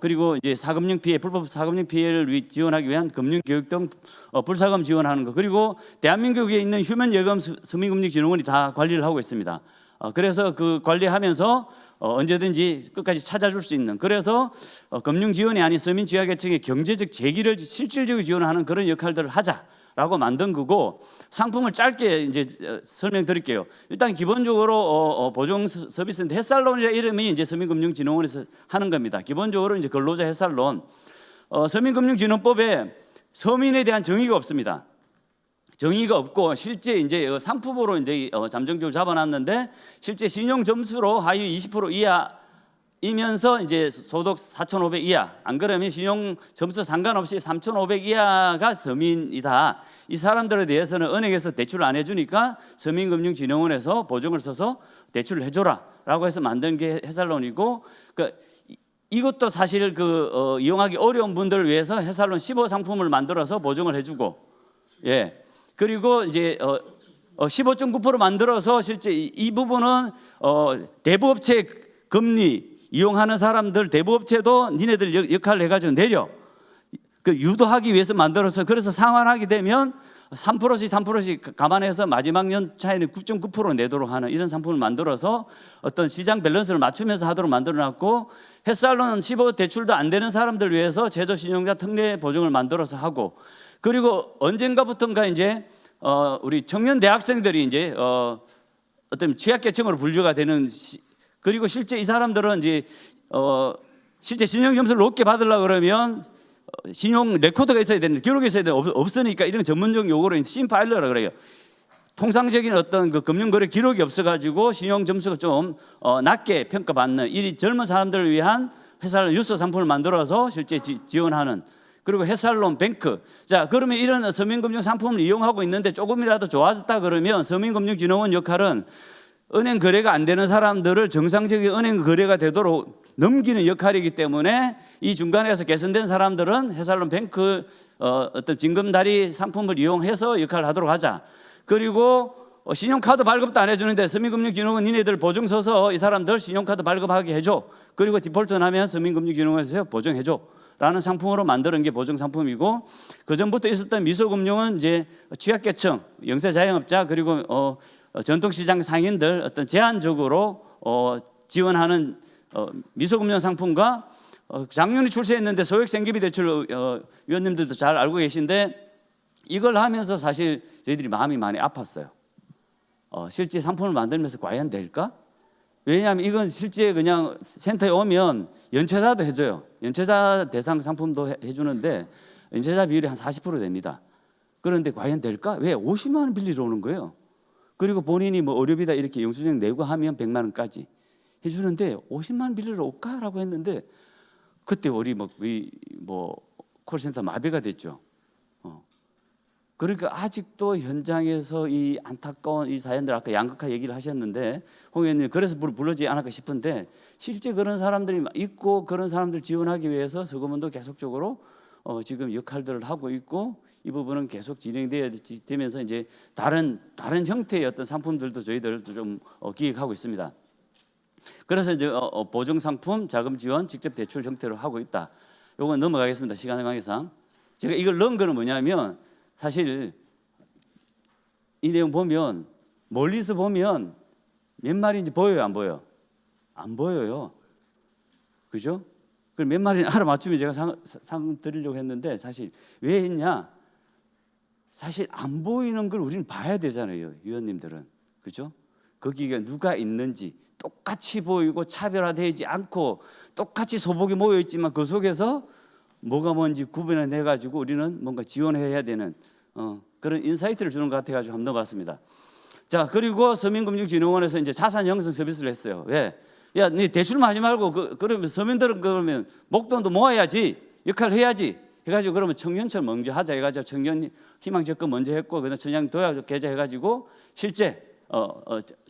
그리고 이제 사금융 피해, 불법 사금융 피해를 지원하기 위한 금융 교육 등 불사금 지원하는 거. 그리고 대한민국에 있는 휴면 예금 서민금융진흥원이 다 관리를 하고 있습니다. 그래서 그 관리하면서 언제든지 끝까지 찾아줄 수 있는, 그래서 금융 지원이 아닌 서민 지하계층의 경제적 재기를 실질적으로 지원하는 그런 역할들을 하자라고 만든 거고, 상품을 짧게 이제 설명드릴게요. 일단 기본적으로 보증 서비스인데 햇살론이라는 이름이 이제 서민금융진흥원에서 하는 겁니다. 기본적으로 이제 근로자 햇살론. 서민금융진흥법에 서민에 대한 정의가 없습니다. 정의가 없고 실제 이제 상품으로 이제 잠정적으로 잡아놨는데 실제 신용 점수로 하위 20% 이하이면서 이제 소득 4,500 이하, 안 그러면 신용 점수 상관없이 3,500 이하가 서민이다. 이 사람들에 대해서는 은행에서 대출을 안 해주니까 서민금융진흥원에서 보증을 서서 대출을 해줘라라고 해서 만든 게 햇살론이고, 이것도 사실 이용하기 어려운 분들을 위해서 햇살론 15 상품을 만들어서 보증을 해주고, 예. 그리고 이제 15.9% 만들어서 실제 이 부분은 대부업체 금리 이용하는 사람들 대부업체도 니네들 역할을 해가지고 내려 그 유도하기 위해서 만들어서 그래서 상환하게 되면 3%씩 감안해서 마지막 년 차에는 9.9% 내도록 하는 이런 상품을 만들어서 어떤 시장 밸런스를 맞추면서 하도록 만들어놨고 햇살론 15 대출도 안 되는 사람들 위해서 제조신용자 특례 보증을 만들어서 하고 그리고 언젠가부터인가 이제 우리 청년 대학생들이 이제 어떤 취약계층으로 분류가 되는 그리고 실제 이 사람들은 이제 실제 신용 점수를 높게 받으려고 그러면 신용 레코드가 있어야 되는데 기록이 있어야 되는데 없으니까 이런 전문적 용어로 심파일러라 그래요. 통상적인 어떤 그 금융거래 기록이 없어가지고 신용 점수가 좀 낮게 평가받는 이 젊은 사람들을 위한 회사를 유서 상품을 만들어서 실제 지원하는 그리고 햇살론 뱅크. 자 그러면 이런 서민금융 상품을 이용하고 있는데 조금이라도 좋아졌다 그러면 서민금융진흥원 역할은 은행 거래가 안 되는 사람들을 정상적인 은행 거래가 되도록 넘기는 역할이기 때문에 이 중간에서 개선된 사람들은 햇살론 뱅크 어떤 징검다리 상품을 이용해서 역할을 하도록 하자. 그리고 신용카드 발급도 안 해주는데 서민금융진흥원 니네들 보증 서서 이 사람들 신용카드 발급하게 해줘. 그리고 디폴트 나면 서민금융진흥원에서 보증해줘. 라는 상품으로 만드는 게 보증 상품이고 그 전부터 있었던 미소금융은 이제 취약계층, 영세 자영업자 그리고 전통시장 상인들 어떤 제한적으로 지원하는 미소금융 상품과 작년에 출시했는데 소액생계비 대출 위원님들도 잘 알고 계신데 이걸 하면서 사실 저희들이 마음이 많이 아팠어요. 실제 상품을 만들면서 과연 될까? 왜냐하면 이건 실제 그냥 센터에 오면 연체자도 해줘요. 연체자 대상 상품도 해주는데 연체자 비율이 한 40% 됩니다. 그런데 과연 될까? 왜 50만 원 빌리러 오는 거예요? 그리고 본인이 뭐 의료비다 이렇게 영수증 내고 하면 100만 원까지 해주는데 50만 원 빌리러 올까라고 했는데 그때 우리 뭐 콜센터 마비가 됐죠. 그러니까 아직도 현장에서 이 안타까운 이 사연들 아까 양극화 얘기를 하셨는데 홍 의원님 그래서 불러지 않을까 싶은데 실제 그런 사람들이 있고 그런 사람들 지원하기 위해서 서구문도 계속적으로 지금 역할들을 하고 있고 이 부분은 계속 진행되면서 이제 다른 형태의 어떤 상품들도 저희들 좀 기획하고 있습니다. 그래서 이제 보증 상품, 자금 지원, 직접 대출 형태로 하고 있다. 요건 넘어가겠습니다. 시간 관계상 제가 이걸 넣은 거는 뭐냐면. 사실 이 내용 보면 멀리서 보면 몇 마리인지 보여요, 안 보여요? 안 보여요. 그죠? 그럼 몇 마리는 알아맞추면 제가 상 드리려고 했는데 사실 왜 했냐? 사실 안 보이는 걸 우리는 봐야 되잖아요, 위원님들은. 그죠? 거기가 누가 있는지 똑같이 보이고 차별화되지 않고 똑같이 소복이 모여 있지만 그 속에서 뭐가 뭔지 구분해 가지고 우리는 뭔가 지원해야 되는 그런 인사이트를 주는 것 같아가지고 한번 넣어봤습니다. 자 그리고 서민금융진흥원에서 이제 자산 형성 서비스를 했어요. 왜? 야, 네 대출만 하지 말고 그러면 서민들은 그러면 목돈도 모아야지 역할을 해야지 해가지고 그러면 청년처럼 먼저 하자 해가지고 청년 희망 접근 먼저 했고 그다음 청년 도약 계좌 해가지고 실제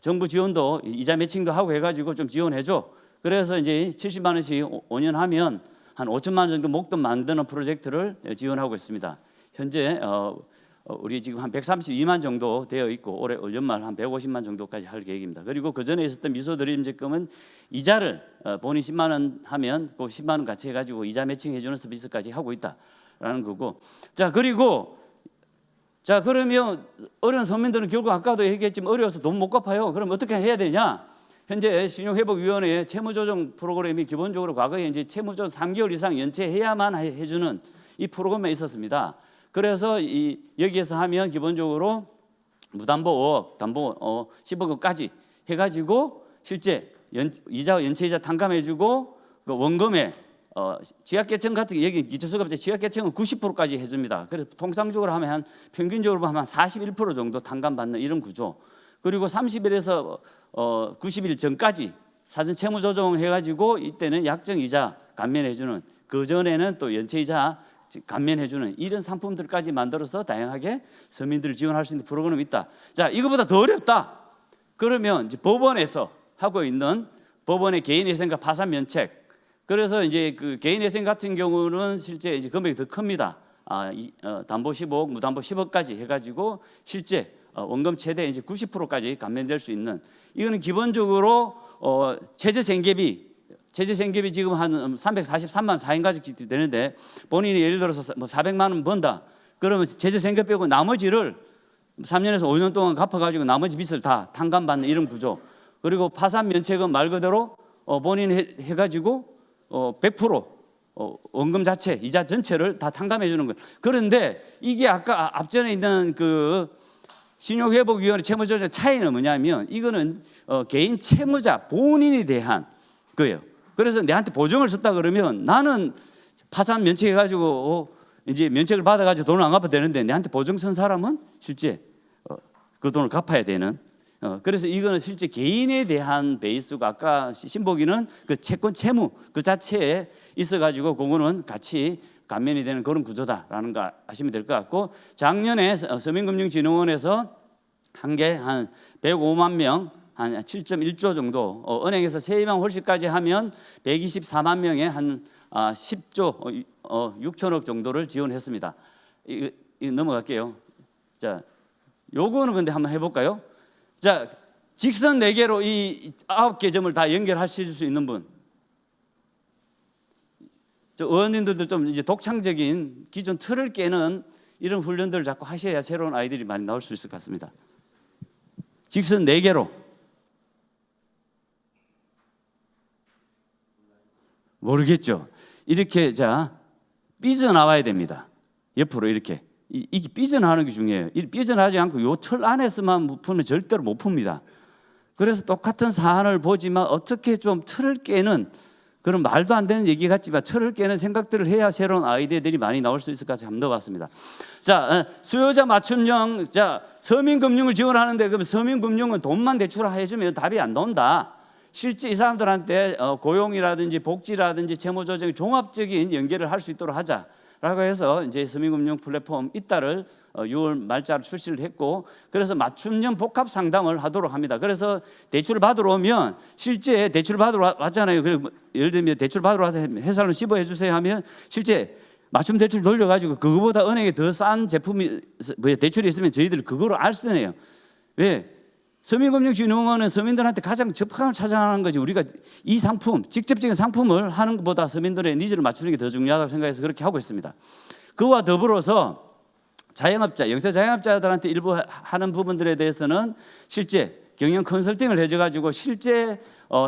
정부 지원도 이자 매칭도 하고 해가지고 좀 지원해줘. 그래서 이제 70만 원씩 5년 하면 한 5천만 원 정도 목돈 만드는 프로젝트를 지원하고 있습니다. 현재 우리 지금 한 132만 정도 되어 있고 올해 연말 한 150만 정도까지 할 계획입니다. 그리고 그 전에 있었던 미소드림직금은 이자를 본인 10만 원 하면 그 10만 원 같이 해가지고 이자 매칭 해주는 서비스까지 하고 있다라는 거고. 자 그리고 그러면 어려운 서민들은 결국 아까도 얘기했지만 어려워서 돈 못 갚아요. 그럼 어떻게 해야 되냐? 현재 신용회복위원회의 채무조정 프로그램이 기본적으로 과거에 이제 채무조정 3개월 이상 연체해야만 해주는 이 프로그램에 있었습니다. 그래서 여기에서 하면 기본적으로 무담보 5억, 담보 10억까지 해가지고 실제 이자와 연체이자 탕감해주고 그 원금에 취약계층 같은 여기 기초수급자 취약계층은 90%까지 해줍니다. 그래서 통상적으로 하면 평균적으로 하면 41% 정도 탕감받는 이런 구조. 그리고 30일에서 90일 전까지 사전 채무 조정해가지고 이때는 약정 이자 감면해주는 그 전에는 또 연체이자 감면해주는 이런 상품들까지 만들어서 다양하게 서민들을 지원할 수 있는 프로그램이 있다. 자 이거보다 더 어렵다. 그러면 이제 법원에서 하고 있는 법원의 개인회생과 파산 면책. 그래서 이제 그 개인회생 같은 경우는 실제 이제 금액이 더 큽니다. 담보 15억, 무담보 10억까지 해가지고 실제 원금 최대 이제 90%까지 감면될 수 있는 이거는 기본적으로 최저 생계비 최저 생계비 지금 한 343만 4인 가족이 되는데 본인이 예를 들어서 뭐 400만 원 번다. 그러면 최저 생계 빼고 나머지를 3년에서 5년 동안 갚아가지고 나머지 빚을 다 탕감받는 이런 구조. 그리고 파산 면책은 말 그대로 본인이 해가지고 100% 원금 자체, 이자 전체를 다 탕감해 주는 거예요. 그런데 이게 아까 앞전에 있는 그 신용회복위원회 채무조정 차이는 뭐냐면 이거는 개인 채무자 본인에 대한 거예요. 그래서 내한테 보증을 썼다 그러면 나는 파산 면책해가지고 이제 면책을 받아가지고 돈을 안 갚아도 되는데 내한테 보증 쓴 사람은 실제 그 돈을 갚아야 되는. 그래서 이거는 실제 개인에 대한 베이스고 아까 신복이는 그 채권 채무 그 자체에 있어가지고 그거는 같이 감면이 되는 그런 구조다라는 거 아시면 될 것 같고 작년에 서민금융진흥원에서 한 개 한 105만 명 한 7.1조 정도 은행에서 세입만 홀씨까지 하면 124만 명에 한 10조 6천억 정도를 지원했습니다. 이거 넘어갈게요. 자, 요거는 근데 한번 해볼까요? 자, 직선 4개로 이 9개 점을 다 연결하실 수 있는 분. 저 의원님들도 좀 이제 독창적인 기존 틀을 깨는 이런 훈련들을 자꾸 하셔야 새로운 아이들이 많이 나올 수 있을 것 같습니다. 직선 4개로. 모르겠죠. 이렇게 자 삐져나와야 됩니다. 옆으로 이렇게. 이게 삐져나가는 게 중요해요. 삐져나가지 않고 요 틀 안에서만 풀면 절대로 못 풉니다. 그래서 똑같은 사안을 보지만 어떻게 좀 틀을 깨는 그런 말도 안 되는 얘기 같지만 틀을 깨는 생각들을 해야 새로운 아이디어들이 많이 나올 수 있을 것 같아서 한번 넣어봤습니다. 자, 수요자 맞춤형, 자 서민금융을 지원하는데 그럼 서민금융은 돈만 대출해주면 답이 안 나온다. 실제 이 사람들한테 고용이라든지 복지라든지 채무조정 종합적인 연계를 할 수 있도록 하자라고 해서 이제 서민금융 플랫폼 이따를 6월 말자로 출시를 했고 그래서 맞춤형 복합 상담을 하도록 합니다. 그래서 대출을 받으러 오면 실제 대출 받으러 왔잖아요. 그리고 예를 들면 대출 받으러 와서 회사로 씹어 해주세요 하면 실제 맞춤 대출 돌려가지고 그거보다 은행에 더 싼 제품이 대출이 있으면 저희들 그거로 알쓰네요. 왜? 서민금융진흥원은 서민들한테 가장 적합함을 찾아가는 거지. 우리가 이 상품, 직접적인 상품을 하는 것보다 서민들의 니즈를 맞추는 게 더 중요하다고 생각해서 그렇게 하고 있습니다. 그와 더불어서 자영업자, 영세 자영업자들한테 일부 하는 부분들에 대해서는 실제 경영 컨설팅을 해줘가지고 실제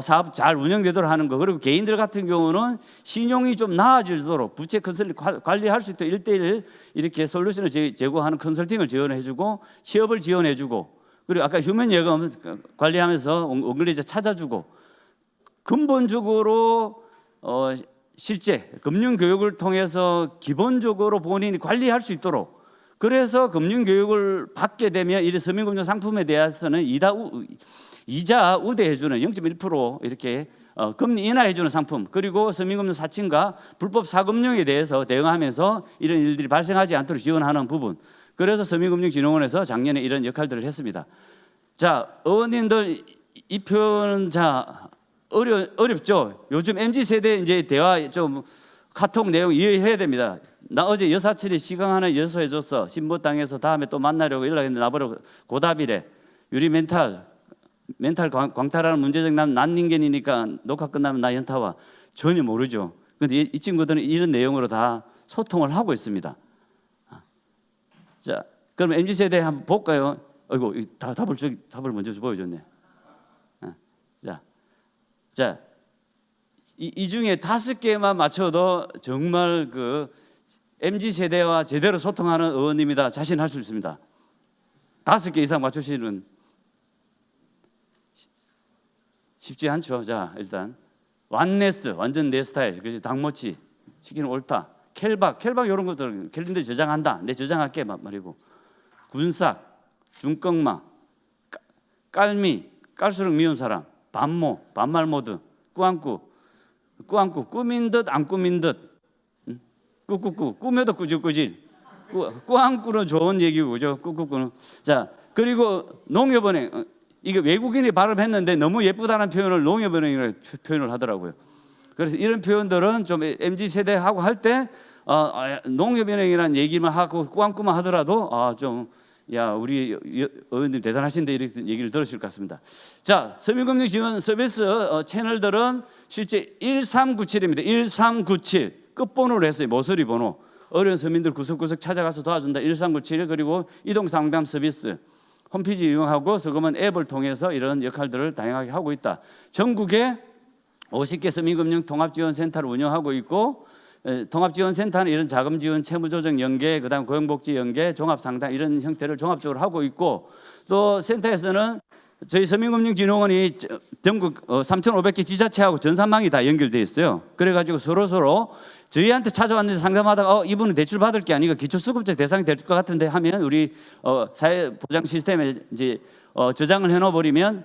사업 잘 운영되도록 하는 거. 그리고 개인들 같은 경우는 신용이 좀 나아지도록 부채 컨설팅 관리할 수 있도록 1:1 이렇게 솔루션을 제공하는 컨설팅을 지원해주고 취업을 지원해주고 그리고 아까 휴면 예금 관리하면서 원글리자 찾아주고 근본적으로 실제 금융 교육을 통해서 기본적으로 본인이 관리할 수 있도록 그래서 금융 교육을 받게 되면 이 서민금융 상품에 대해서는 이자 우대해주는 0.1% 이렇게 금리 인하해주는 상품 그리고 서민금융 사칭과 불법 사금융에 대해서 대응하면서 이런 일들이 발생하지 않도록 지원하는 부분. 그래서 서민금융진흥원에서 작년에 이런 역할들을 했습니다. 자, 의원님들 이 표현은 자 어렵죠. 요즘 MZ 세대 이제 대화 좀 카톡 내용 이해해야 됩니다. 나 어제 여사친이 시강 하나 여소해줬어. 신보당에서 다음에 또 만나려고 연락했는데 나보러 고답이래. 유리 멘탈 광탈하는 문제적 난 인간이니까 녹화 끝나면 나 연타 와. 전혀 모르죠. 근데 이 친구들은 이런 내용으로 다 소통을 하고 있습니다. 자, 그럼 MZ 세대 한번 볼까요? 아이고, 답을 먼저 보여줬네. 자, 이 중에 5개만 맞춰도 정말 그 MZ 세대와 제대로 소통하는 의원님이다 자신할 수 있습니다. 5개 이상 맞추시는 쉽지 않죠. 자, 일단 완네스 완전 내 스타일, 그지? 당모치 치킨 옳다. 켈박 이런 것들 캘린더에 저장한다. 내 저장할게 말이고 군삭, 중꺽마, 깔미, 깔수록 미운 사람, 반모, 반말 모드, 꾸안꾸, 꾸민 듯 안 꾸민 듯, 꾸꾸꾸, 꾸며도 꾸질꾸질. 꾸안꾸는 좋은 얘기고, 그죠? 꾸꾸꾸는. 자, 그리고 농협은행 이게 외국인이 발음했는데 너무 예쁘다는 표현을 농협은행이라고 표현을 하더라고요. 그래서 이런 표현들은 좀 MZ 세대하고 할 때 농협은행이라는 얘기만 하고 꾸안꾸만 하더라도 좀 야, 우리 의원님 대단하신데 이렇게 얘기를 들으실 것 같습니다. 자, 서민금융 지원 서비스 채널들은 실제 1397입니다. 1397 끝번호로 했어요. 모서리 번호. 어려운 서민들 구석구석 찾아가서 도와준다. 1397 그리고 이동 상담 서비스 홈페이지 이용하고 서금은 앱을 통해서 이런 역할들을 다양하게 하고 있다. 전국에 50개 서민금융 통합지원센터를 운영하고 있고 통합지원센터는 이런 자금지원, 채무조정 연계, 그다음 고용복지 연계, 종합상담 이런 형태를 종합적으로 하고 있고 또 센터에서는 저희 서민금융진흥원이 전국 3,500개 지자체하고 전산망이 다 연결돼 있어요. 그래가지고 서로 저희한테 찾아왔는데 상담하다가 이분은 대출 받을 게 아니고 기초수급자 대상이 될 것 같은데 하면 우리 사회보장 시스템에 이제 저장을 해놓아버리면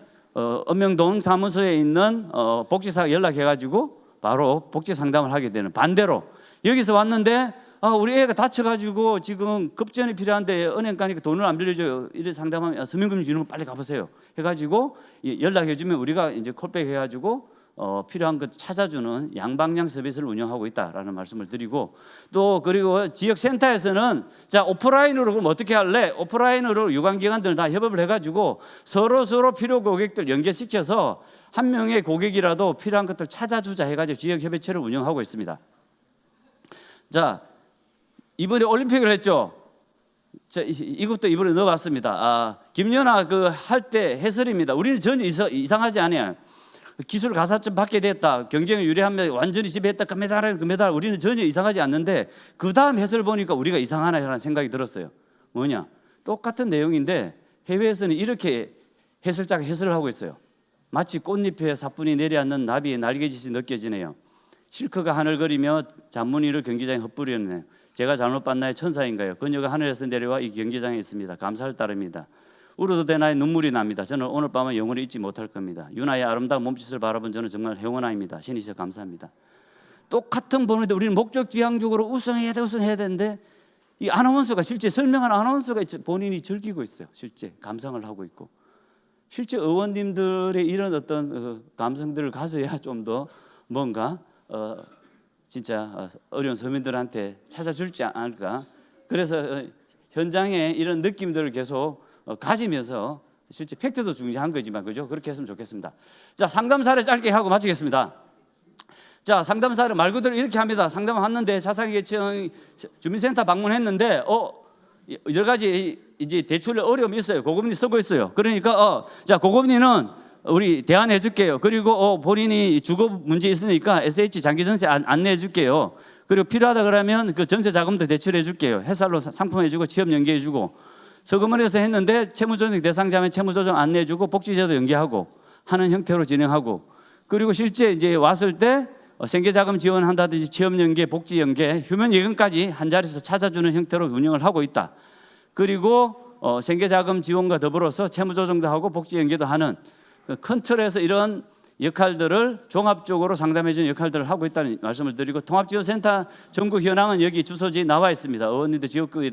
읍명동 사무소에 있는 복지사가 연락해가지고 바로 복지 상담을 하게 되는 반대로 여기서 왔는데 우리 애가 다쳐가지고 지금 급전이 필요한데 은행 가니까 돈을 안 빌려줘요. 이래 상담하면 서민금융진흥원 빨리 가보세요. 해가지고 연락해주면 우리가 이제 콜백 해가지고 필요한 것 찾아주는 양방향 서비스를 운영하고 있다라는 말씀을 드리고 또 그리고 지역 센터에서는 자 오프라인으로 그럼 어떻게 할래? 오프라인으로 유관기관들 다 협업을 해가지고 서로 필요 고객들 연계시켜서 한 명의 고객이라도 필요한 것들 찾아주자 해가지고 지역 협의체를 운영하고 있습니다. 자 이번에 올림픽을 했죠. 자 이것도 이번에 넣어봤습니다. 김연아 그 할 때 해설입니다. 우리는 전혀 이상하지 않아요. 기술 가산점 받게 됐다. 경쟁에 유리하면 완전히 지배했다. 금메달. 우리는 전혀 이상하지 않는데 그 다음 해설 보니까 우리가 이상하나라는 생각이 들었어요. 뭐냐? 똑같은 내용인데 해외에서는 이렇게 해설자가 해설을 하고 있어요. 마치 꽃잎에 사뿐히 내려앉는 나비의 날개짓이 느껴지네요. 실크가 하늘거리며 잔무늬를 경기장에 흩뿌리네요. 제가 잘못 봤나요? 천사인가요? 그녀가 하늘에서 내려와 이 경기장에 있습니다. 감사할 따름입니다. 울어도 되나요? 눈물이 납니다. 저는 오늘 밤은 영원히 잊지 못할 겁니다. 유나의 아름다운 몸짓을 바라본 저는 정말 행운아입니다. 신이셔 감사합니다. 똑같은 번호인데 우리는 목적지향적으로 우승해야 되는데 이 아나운서가 실제 설명한 아나운서가 본인이 즐기고 있어요. 실제 감상을 하고 있고 실제 의원님들의 이런 어떤 감성들을 가져야 좀 더 뭔가 진짜 어려운 서민들한테 찾아줄지 않을까. 그래서 현장에 이런 느낌들을 계속 가지면서 실제 팩트도 중요한 거지만 그죠? 그렇게 했으면 좋겠습니다. 자 상담 사례 짧게 하고 마치겠습니다. 자 상담 사례 말 그대로 이렇게 합니다. 상담을 했는데 사상계층 주민센터 방문했는데 여러 가지 이제 대출에 어려움이 있어요. 고금리 쓰고 있어요. 그러니까 자 고금리는 우리 대안해 줄게요. 그리고 본인이 주거 문제 있으니까 SH 장기 전세 안내해 줄게요. 그리고 필요하다 그러면 그 전세 자금도 대출해 줄게요. 햇살로 상품해 주고 취업 연계해 주고 서금원에서 했는데 채무조정 대상자면 채무조정 안내해주고 복지제도 연계하고 하는 형태로 진행하고 그리고 실제 이제 왔을 때 생계자금 지원한다든지 취업 연계, 복지 연계, 휴면 예금까지 한 자리에서 찾아주는 형태로 운영을 하고 있다. 그리고 생계자금 지원과 더불어서 채무조정도 하고 복지 연계도 하는 큰 틀에서 이런 역할들을 종합적으로 상담해주는 역할들을 하고 있다는 말씀을 드리고 통합지원센터 전국 현황은 여기 주소지 나와 있습니다. 의원님들 지역구에도